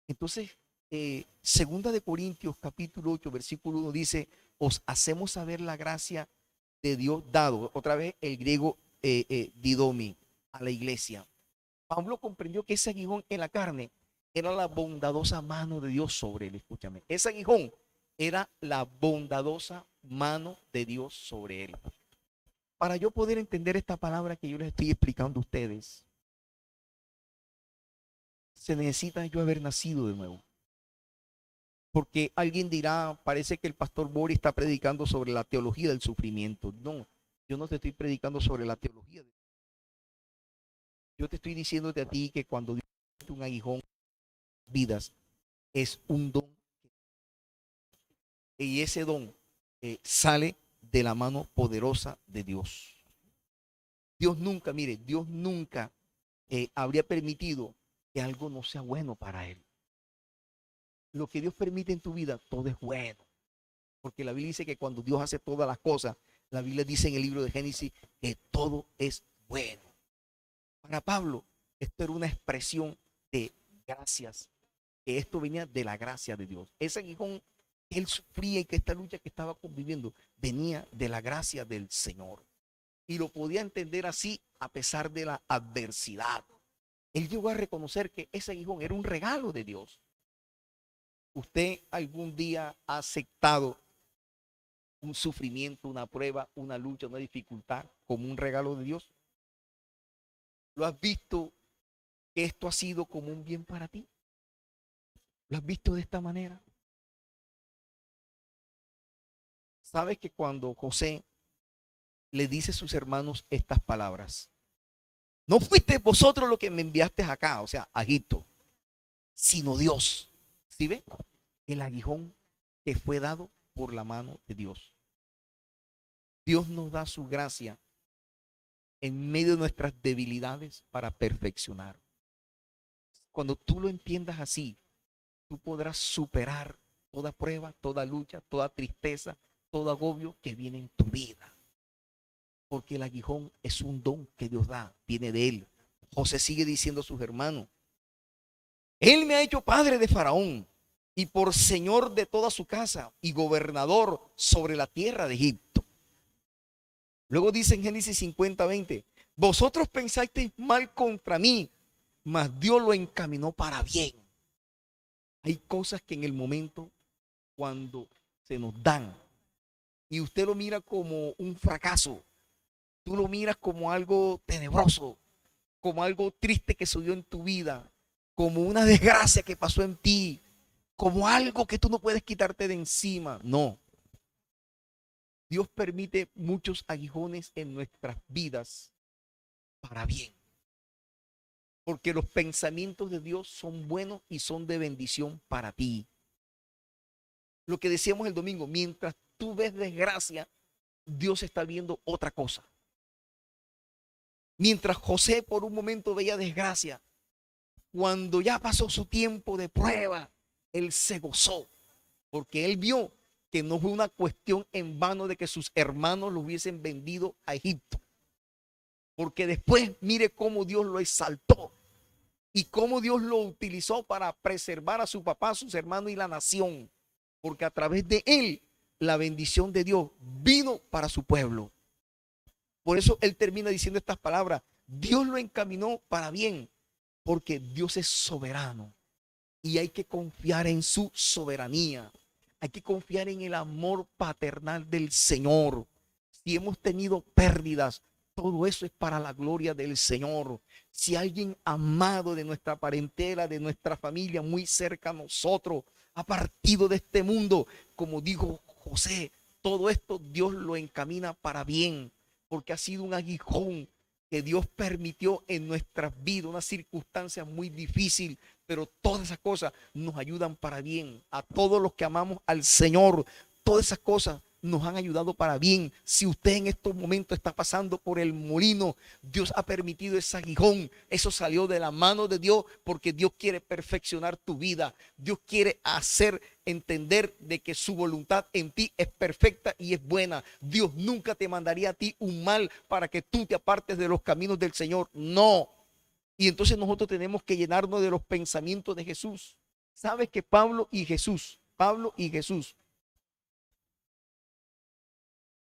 B: Entonces, segunda de Corintios capítulo 8 versículo 1 dice, os hacemos saber la gracia de Dios dado, otra vez el griego didomi, a la iglesia. Pablo comprendió que ese aguijón en la carne era la bondadosa mano de Dios sobre él. Escúchame, ese aguijón era la bondadosa mano de Dios sobre él. Para yo poder entender esta palabra que yo les estoy explicando a ustedes, se necesita yo haber nacido de nuevo. Porque alguien dirá, parece que el pastor Boris está predicando sobre la teología del sufrimiento. No, yo no te estoy predicando sobre la teología. Yo te estoy diciéndote a ti que cuando Dios te un aguijón, vidas, es un don. Y ese don sale de la mano poderosa de Dios. Dios nunca, mire, Dios nunca habría permitido que algo no sea bueno para él. Lo que Dios permite en tu vida, todo es bueno. Porque la Biblia dice que cuando Dios hace todas las cosas, la Biblia dice en el libro de Génesis que todo es bueno. Para Pablo, esto era una expresión de gracias, que esto venía de la gracia de Dios. Ese aguijón que él sufría y que esta lucha que estaba conviviendo venía de la gracia del Señor. Y lo podía entender así a pesar de la adversidad. Él llegó a reconocer que ese aguijón era un regalo de Dios. ¿Usted algún día ha aceptado un sufrimiento, una prueba, una lucha, una dificultad como un regalo de Dios? ¿Lo has visto que esto ha sido como un bien para ti? ¿Lo has visto de esta manera? ¿Sabes que cuando José le dice a sus hermanos estas palabras? No fuiste vosotros los que me enviaste acá, o sea, a Egipto, sino Dios. ¿Sí ve? El aguijón que fue dado por la mano de Dios. Dios nos da su gracia en medio de nuestras debilidades para perfeccionar. Cuando tú lo entiendas así, tú podrás superar toda prueba, toda lucha, toda tristeza, todo agobio que viene en tu vida. Porque el aguijón es un don que Dios da, viene de Él. José sigue diciendo a sus hermanos: Él me ha hecho padre de Faraón y por señor de toda su casa y gobernador sobre la tierra de Egipto. Luego dice en Génesis 50:20: vosotros pensasteis mal contra mí, mas Dios lo encaminó para bien. Hay cosas que en el momento cuando se nos dan y usted lo mira como un fracaso, tú lo miras como algo tenebroso, como algo triste que sucedió en tu vida, como una desgracia que pasó en ti, como algo que tú no puedes quitarte de encima. No. Dios permite muchos aguijones en nuestras vidas para bien. Porque los pensamientos de Dios son buenos y son de bendición para ti. Lo que decíamos el domingo, mientras tú ves desgracia, Dios está viendo otra cosa. Mientras José por un momento veía desgracia, cuando ya pasó su tiempo de prueba, él se gozó, porque él vio que no fue una cuestión en vano de que sus hermanos lo hubiesen vendido a Egipto. Porque después mire cómo Dios lo exaltó y cómo Dios lo utilizó para preservar a su papá, a sus hermanos y la nación. Porque a través de él la bendición de Dios vino para su pueblo. Por eso él termina diciendo estas palabras: Dios lo encaminó para bien, porque Dios es soberano y hay que confiar en su soberanía. Hay que confiar en el amor paternal del Señor. Si hemos tenido pérdidas, todo eso es para la gloria del Señor. Si alguien amado de nuestra parentela, de nuestra familia, muy cerca a nosotros, ha partido de este mundo, como dijo José, todo esto Dios lo encamina para bien, porque ha sido un aguijón que Dios permitió en nuestras vidas, una circunstancia muy difícil, pero todas esas cosas nos ayudan para bien. A todos los que amamos al Señor, todas esas cosas nos han ayudado para bien. Si usted en estos momentos está pasando por el molino, Dios ha permitido ese aguijón. Eso salió de la mano de Dios, porque Dios quiere perfeccionar tu vida. Dios quiere hacer entender de que su voluntad en ti es perfecta y es buena. Dios nunca te mandaría a ti un mal para que tú te apartes de los caminos del Señor. No. Y entonces nosotros tenemos que llenarnos de los pensamientos de Jesús. ¿Sabes que Pablo y Jesús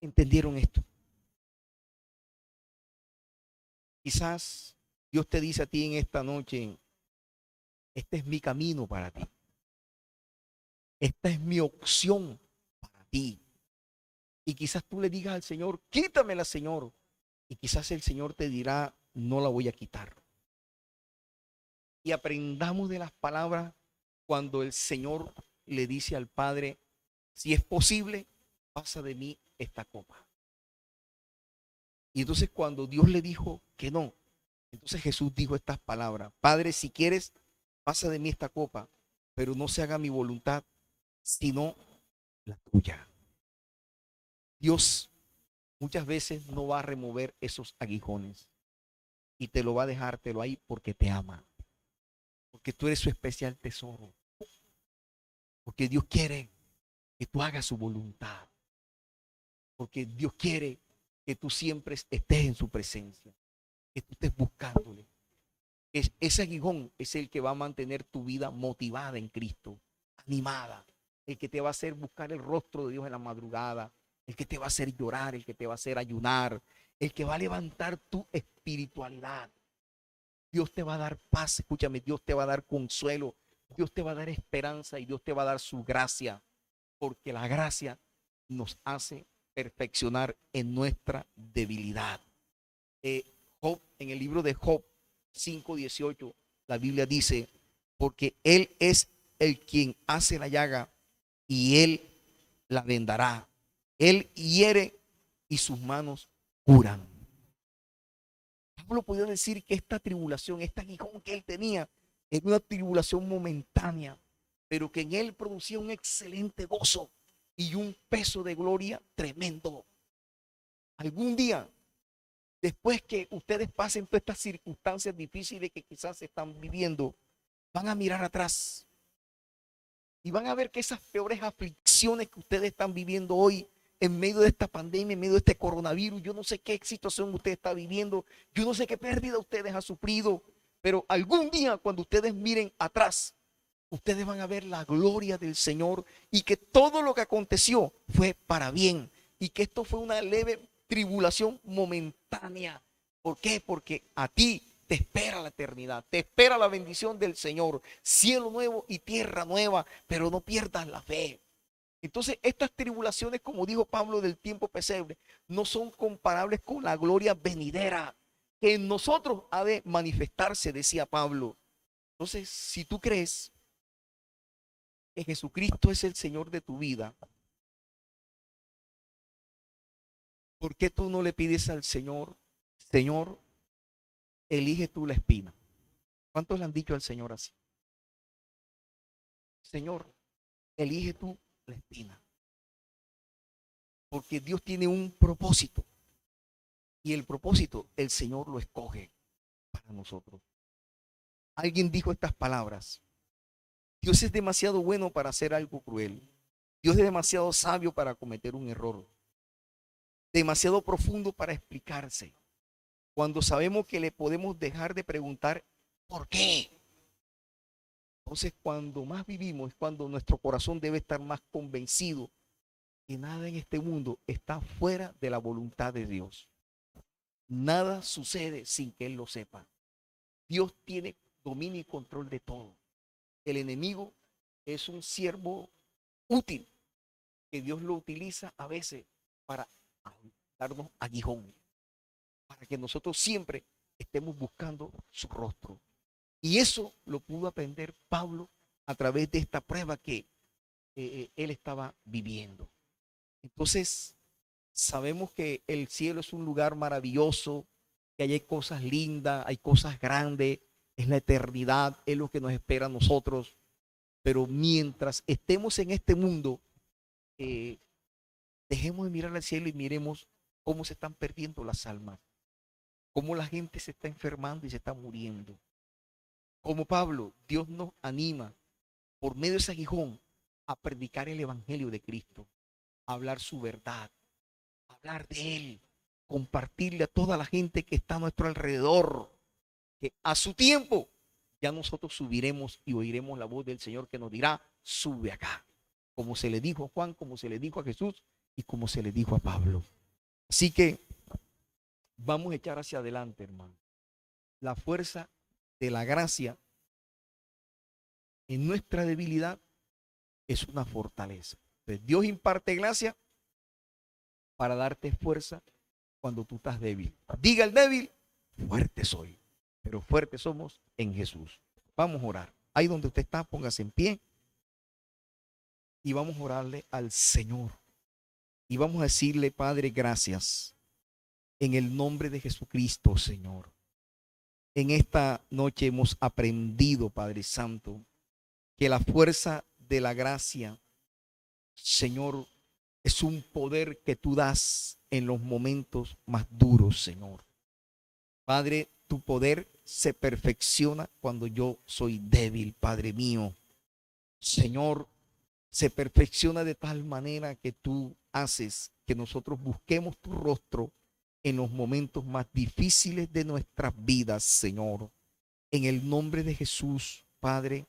B: entendieron esto? Quizás Dios te dice a ti en esta noche: este es mi camino para ti. Esta es mi opción para ti. Y quizás tú le digas al Señor: quítamela, Señor. Y quizás el Señor te dirá: no la voy a quitar. Y aprendamos de las palabras cuando el Señor le dice al Padre: si es posible, pasa de mí esta copa. Y entonces cuando Dios le dijo que no, entonces Jesús dijo estas palabras: Padre, si quieres, pasa de mí esta copa, pero no se haga mi voluntad, sino la tuya. Dios muchas veces no va a remover esos aguijones y te lo va a dejártelo ahí porque te ama, porque tú eres su especial tesoro, porque Dios quiere que tú hagas su voluntad, porque Dios quiere que tú siempre estés en su presencia, que tú estés buscándole. Ese aguijón es el que va a mantener tu vida motivada en Cristo, animada, el que te va a hacer buscar el rostro de Dios en la madrugada, el que te va a hacer llorar, el que te va a hacer ayunar, el que va a levantar tu espiritualidad. Dios te va a dar paz, escúchame, Dios te va a dar consuelo, Dios te va a dar esperanza y Dios te va a dar su gracia, porque la gracia nos hace perfeccionar en nuestra debilidad. Job, en el libro de Job 5:18, la Biblia dice: porque Él es el quien hace la llaga y Él la vendará. Él hiere y sus manos curan. Pablo podía decir que esta tribulación, este aguijón que él tenía, era una tribulación momentánea, pero que en él producía un excelente gozo y un peso de gloria tremendo. algún día, después que ustedes pasen todas estas circunstancias difíciles que quizás están viviendo, van a mirar atrás y van a ver que esas peores aflicciones que ustedes están viviendo hoy en medio de esta pandemia, en medio de este coronavirus, yo no sé qué situación usted está viviendo, yo no sé qué pérdida ustedes han sufrido, pero algún día cuando ustedes miren atrás, ustedes van a ver la gloria del Señor y que todo lo que aconteció fue para bien y que esto fue una leve tribulación momentánea. ¿Por qué? Porque a ti te espera la eternidad, te espera la bendición del Señor, cielo nuevo y tierra nueva, pero no pierdas la fe. Entonces estas tribulaciones, como dijo Pablo del tiempo pesebre, no son comparables con la gloria venidera que en nosotros ha de manifestarse, decía Pablo. Entonces, si tú crees que Jesucristo es el Señor de tu vida, ¿por qué tú no le pides al Señor, Señor, elige tú la espina? ¿Cuántos le han dicho al Señor así? Señor, elige tú la espina. Porque Dios tiene un propósito. Y el propósito, el Señor lo escoge para nosotros. Alguien dijo estas palabras: Dios es demasiado bueno para hacer algo cruel. Dios es demasiado sabio para cometer un error. Demasiado profundo para explicarse. Cuando sabemos que le podemos dejar de preguntar ¿por qué? Entonces, cuando más vivimos es cuando nuestro corazón debe estar más convencido que nada en este mundo está fuera de la voluntad de Dios. Nada sucede sin que Él lo sepa. Dios tiene dominio y control de todo. El enemigo es un siervo útil que Dios lo utiliza a veces para darnos aguijón, para que nosotros siempre estemos buscando su rostro. Y eso lo pudo aprender Pablo a través de esta prueba que él estaba viviendo. Entonces, sabemos que el cielo es un lugar maravilloso, que hay cosas lindas, hay cosas grandes, es la eternidad, es lo que nos espera a nosotros. Pero mientras estemos en este mundo, dejemos de mirar al cielo y miremos cómo se están perdiendo las almas, cómo la gente se está enfermando y se está muriendo. Como Pablo, Dios nos anima por medio de ese aguijón a predicar el evangelio de Cristo, a hablar su verdad, a hablar de Él, compartirle a toda la gente que está a nuestro alrededor, que a su tiempo ya nosotros subiremos y oiremos la voz del Señor que nos dirá: sube acá, como se le dijo a Juan, como se le dijo a Jesús y como se le dijo a Pablo. Así que vamos a echar hacia adelante, hermano. La fuerza de la gracia en nuestra debilidad es una fortaleza. Entonces, Dios imparte gracia para darte fuerza cuando tú estás débil. Diga el débil: fuerte soy, pero fuertes somos en Jesús. Vamos a orar. Ahí donde usted está, póngase en pie y vamos a orarle al Señor. Y vamos a decirle: Padre, gracias en el nombre de Jesucristo, Señor. En esta noche hemos aprendido, Padre Santo, que la fuerza de la gracia, Señor, es un poder que tú das en los momentos más duros, Señor. Padre, tu poder se perfecciona cuando yo soy débil, Padre mío. Señor, se perfecciona de tal manera que tú haces que nosotros busquemos tu rostro en los momentos más difíciles de nuestras vidas, Señor. En el nombre de Jesús, Padre,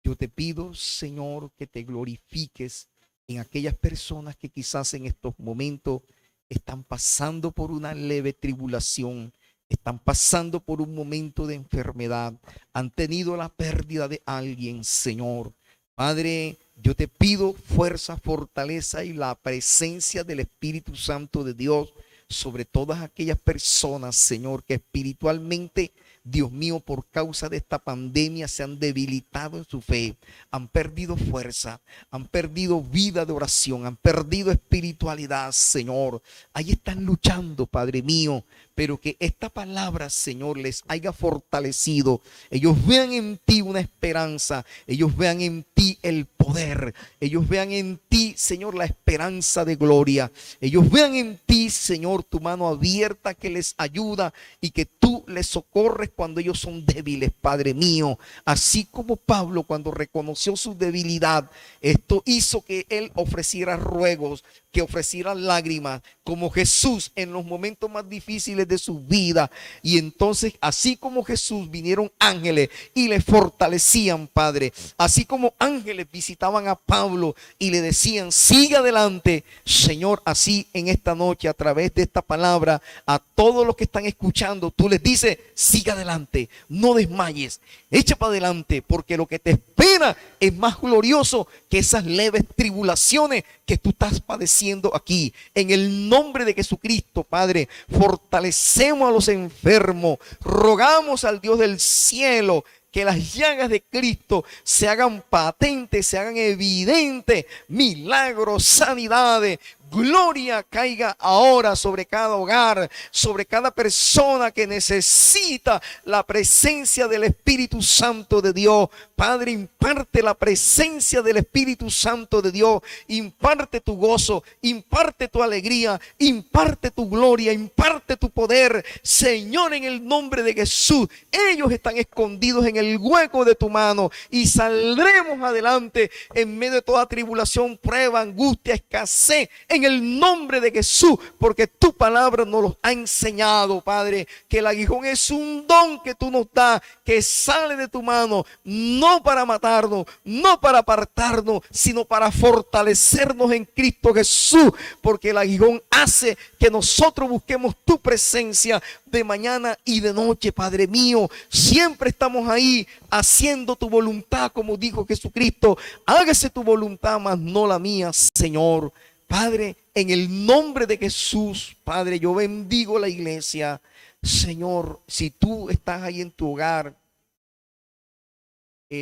B: yo te pido, Señor, que te glorifiques en aquellas personas que quizás en estos momentos están pasando por una leve tribulación, están pasando por un momento de enfermedad, han tenido la pérdida de alguien, Señor. Padre, yo te pido fuerza, fortaleza y la presencia del Espíritu Santo de Dios sobre todas aquellas personas, Señor, que espiritualmente, Dios mío, por causa de esta pandemia se han debilitado en su fe, han perdido fuerza, han perdido vida de oración, han perdido espiritualidad, Señor. Ahí están luchando, Padre mío, pero que esta palabra, Señor, les haya fortalecido. Ellos vean en ti una esperanza, ellos vean en ti el poder, ellos vean en ti, Señor, la esperanza de gloria. Ellos vean en ti, Señor, tu mano abierta que les ayuda y que tú les socorres cuando ellos son débiles, Padre mío. Así como Pablo, cuando reconoció su debilidad, esto hizo que él ofreciera ruegos, que ofreciera lágrimas, como Jesús en los momentos más difíciles de su vida. Y entonces, así como Jesús, vinieron ángeles y le fortalecían, Padre. Así como ángeles visitaban a Pablo y le decían, siga adelante, Señor. Así en esta noche, a través de esta palabra, a todos los que están escuchando, tú les dices, siga adelante, no desmayes, echa para adelante, porque lo que te espera es más glorioso que esas leves tribulaciones que tú estás padeciendo aquí. En el nombre de Jesucristo, Padre, fortalecemos a los enfermos, rogamos al Dios del cielo que las llagas de Cristo se hagan patentes, se hagan evidentes, milagros, sanidades. Gloria caiga ahora sobre cada hogar, sobre cada persona que necesita la presencia del Espíritu Santo de Dios. Padre, imparte la presencia del Espíritu Santo de Dios. Imparte tu gozo, imparte tu alegría, imparte tu gloria, imparte tu poder. Señor, en el nombre de Jesús, ellos están escondidos en el hueco de tu mano y saldremos adelante en medio de toda tribulación, prueba, angustia, escasez. En el nombre de Jesús, porque tu palabra nos lo ha enseñado, Padre, que el aguijón es un don que tú nos das, que sale de tu mano, no para matarnos, no para apartarnos, sino para fortalecernos en Cristo Jesús, porque el aguijón hace que nosotros busquemos tu presencia de mañana y de noche, Padre mío. Siempre estamos ahí haciendo tu voluntad, como dijo Jesucristo, hágase tu voluntad, mas no la mía, Señor. Padre, en el nombre de Jesús, Padre, yo bendigo la iglesia. Señor, si tú estás ahí en tu hogar,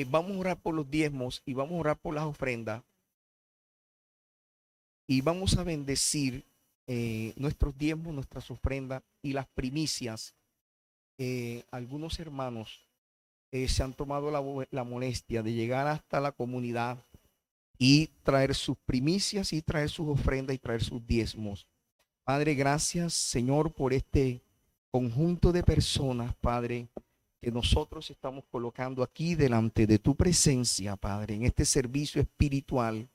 B: vamos a orar por los diezmos y vamos a orar por las ofrendas. Y vamos a bendecir nuestros diezmos, nuestras ofrendas y las primicias. Algunos hermanos se han tomado la molestia de llegar hasta la comunidad y traer sus primicias y traer sus ofrendas y traer sus diezmos. Padre, gracias, Señor, por este conjunto de personas, Padre, que nosotros estamos colocando aquí delante de tu presencia, Padre, en este servicio espiritual.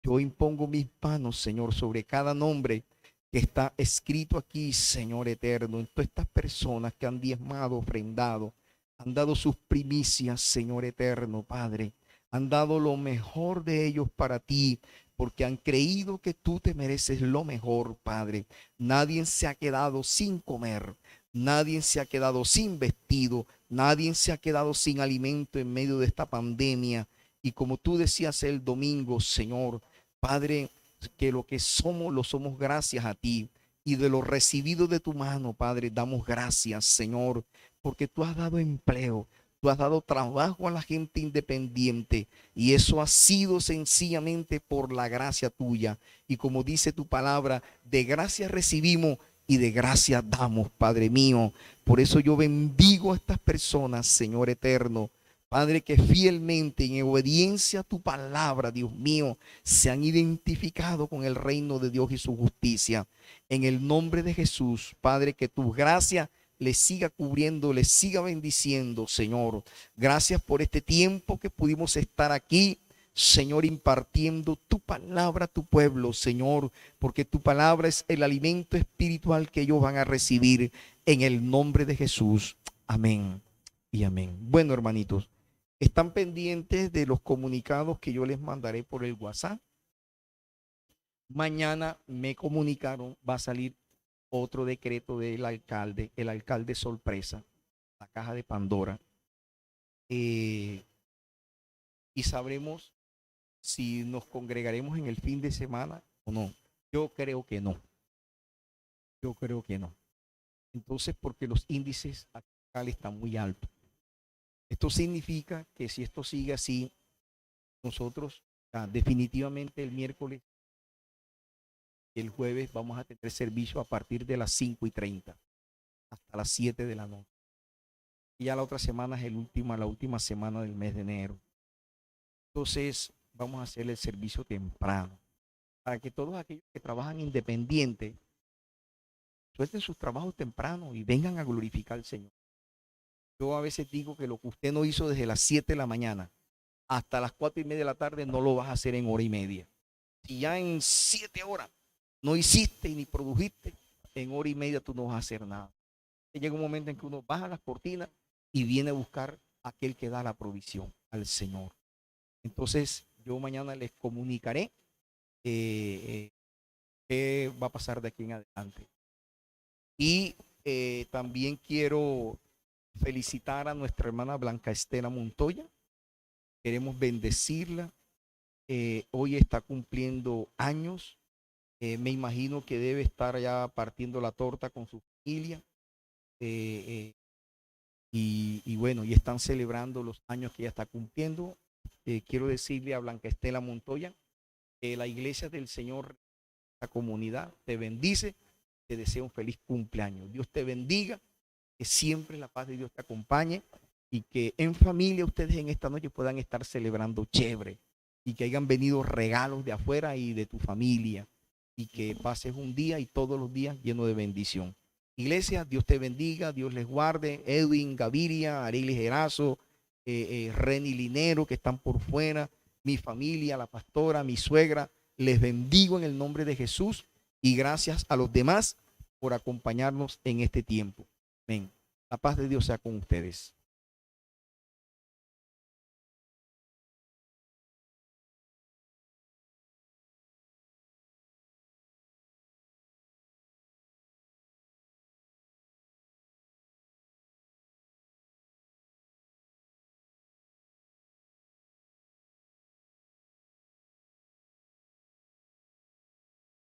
B: Yo impongo mis manos, Señor, sobre cada nombre que está escrito aquí, Señor eterno, en todas estas personas que han diezmado, ofrendado, han dado sus primicias, Señor eterno, Padre. Han dado lo mejor de ellos para ti, porque han creído que tú te mereces lo mejor, Padre. Nadie se ha quedado sin comer, nadie se ha quedado sin vestido, nadie se ha quedado sin alimento en medio de esta pandemia. Y como tú decías el domingo, Señor, Padre, que lo que somos, lo somos gracias a ti. Y de lo recibido de tu mano, Padre, damos gracias, Señor, porque tú has dado empleo. Tú has dado trabajo a la gente independiente y eso ha sido sencillamente por la gracia tuya. Y como dice tu palabra, de gracia recibimos y de gracia damos, Padre mío. Por eso yo bendigo a estas personas, Señor eterno. Padre, que fielmente en obediencia a tu palabra, Dios mío, se han identificado con el reino de Dios y su justicia. En el nombre de Jesús, Padre, que tu gracia les siga cubriendo, les siga bendiciendo, Señor. Gracias por este tiempo que pudimos estar aquí, Señor, impartiendo tu palabra a tu pueblo, Señor, porque tu palabra es el alimento espiritual que ellos van a recibir en el nombre de Jesús. Amén y amén. Bueno, hermanitos, están pendientes de los comunicados que yo les mandaré por el WhatsApp. Mañana me comunicaron, va a salir otro decreto del alcalde, el alcalde sorpresa, la caja de Pandora. Y sabremos si nos congregaremos en el fin de semana o no. Yo creo que no. Yo creo que no. Entonces, porque los índices actuales están muy altos. Esto significa que si esto sigue así, nosotros definitivamente el miércoles y el jueves vamos a tener servicio a partir de las 5:30. hasta las 7 de la noche. Y ya la otra semana es la última semana del mes de enero. Entonces vamos a hacer el servicio temprano para que todos aquellos que trabajan independiente suelten sus trabajos temprano y vengan a glorificar al Señor. Yo a veces digo que lo que usted no hizo desde las 7 de la mañana hasta las 4:30 de la tarde no lo vas a hacer en hora y media. Si ya en 7 horas no hiciste ni produjiste, en hora y media tú no vas a hacer nada. Llega un momento en que uno baja las cortinas y viene a buscar a aquel que da la provisión, al Señor. Entonces yo mañana les comunicaré qué va a pasar de aquí en adelante. Y también quiero felicitar a nuestra hermana Blanca Estela Montoya. Queremos bendecirla. Hoy está cumpliendo años. Me imagino que debe estar ya partiendo la torta con su familia. Y bueno, y están celebrando los años que ella está cumpliendo. Quiero decirle a Blanca Estela Montoya que la Iglesia del Señor, la comunidad, te bendice. Te desea un feliz cumpleaños. Dios te bendiga, que siempre la paz de Dios te acompañe y que en familia ustedes en esta noche puedan estar celebrando chévere y que hayan venido regalos de afuera y de tu familia y que pases un día y todos los días lleno de bendición. Iglesia, Dios te bendiga, Dios les guarde. Edwin, Gaviria, Arelis Erazo, Reni Linero que están por fuera, mi familia, la pastora, mi suegra, les bendigo en el nombre de Jesús. Y gracias a los demás por acompañarnos en este tiempo. Amén. La paz de Dios sea con ustedes.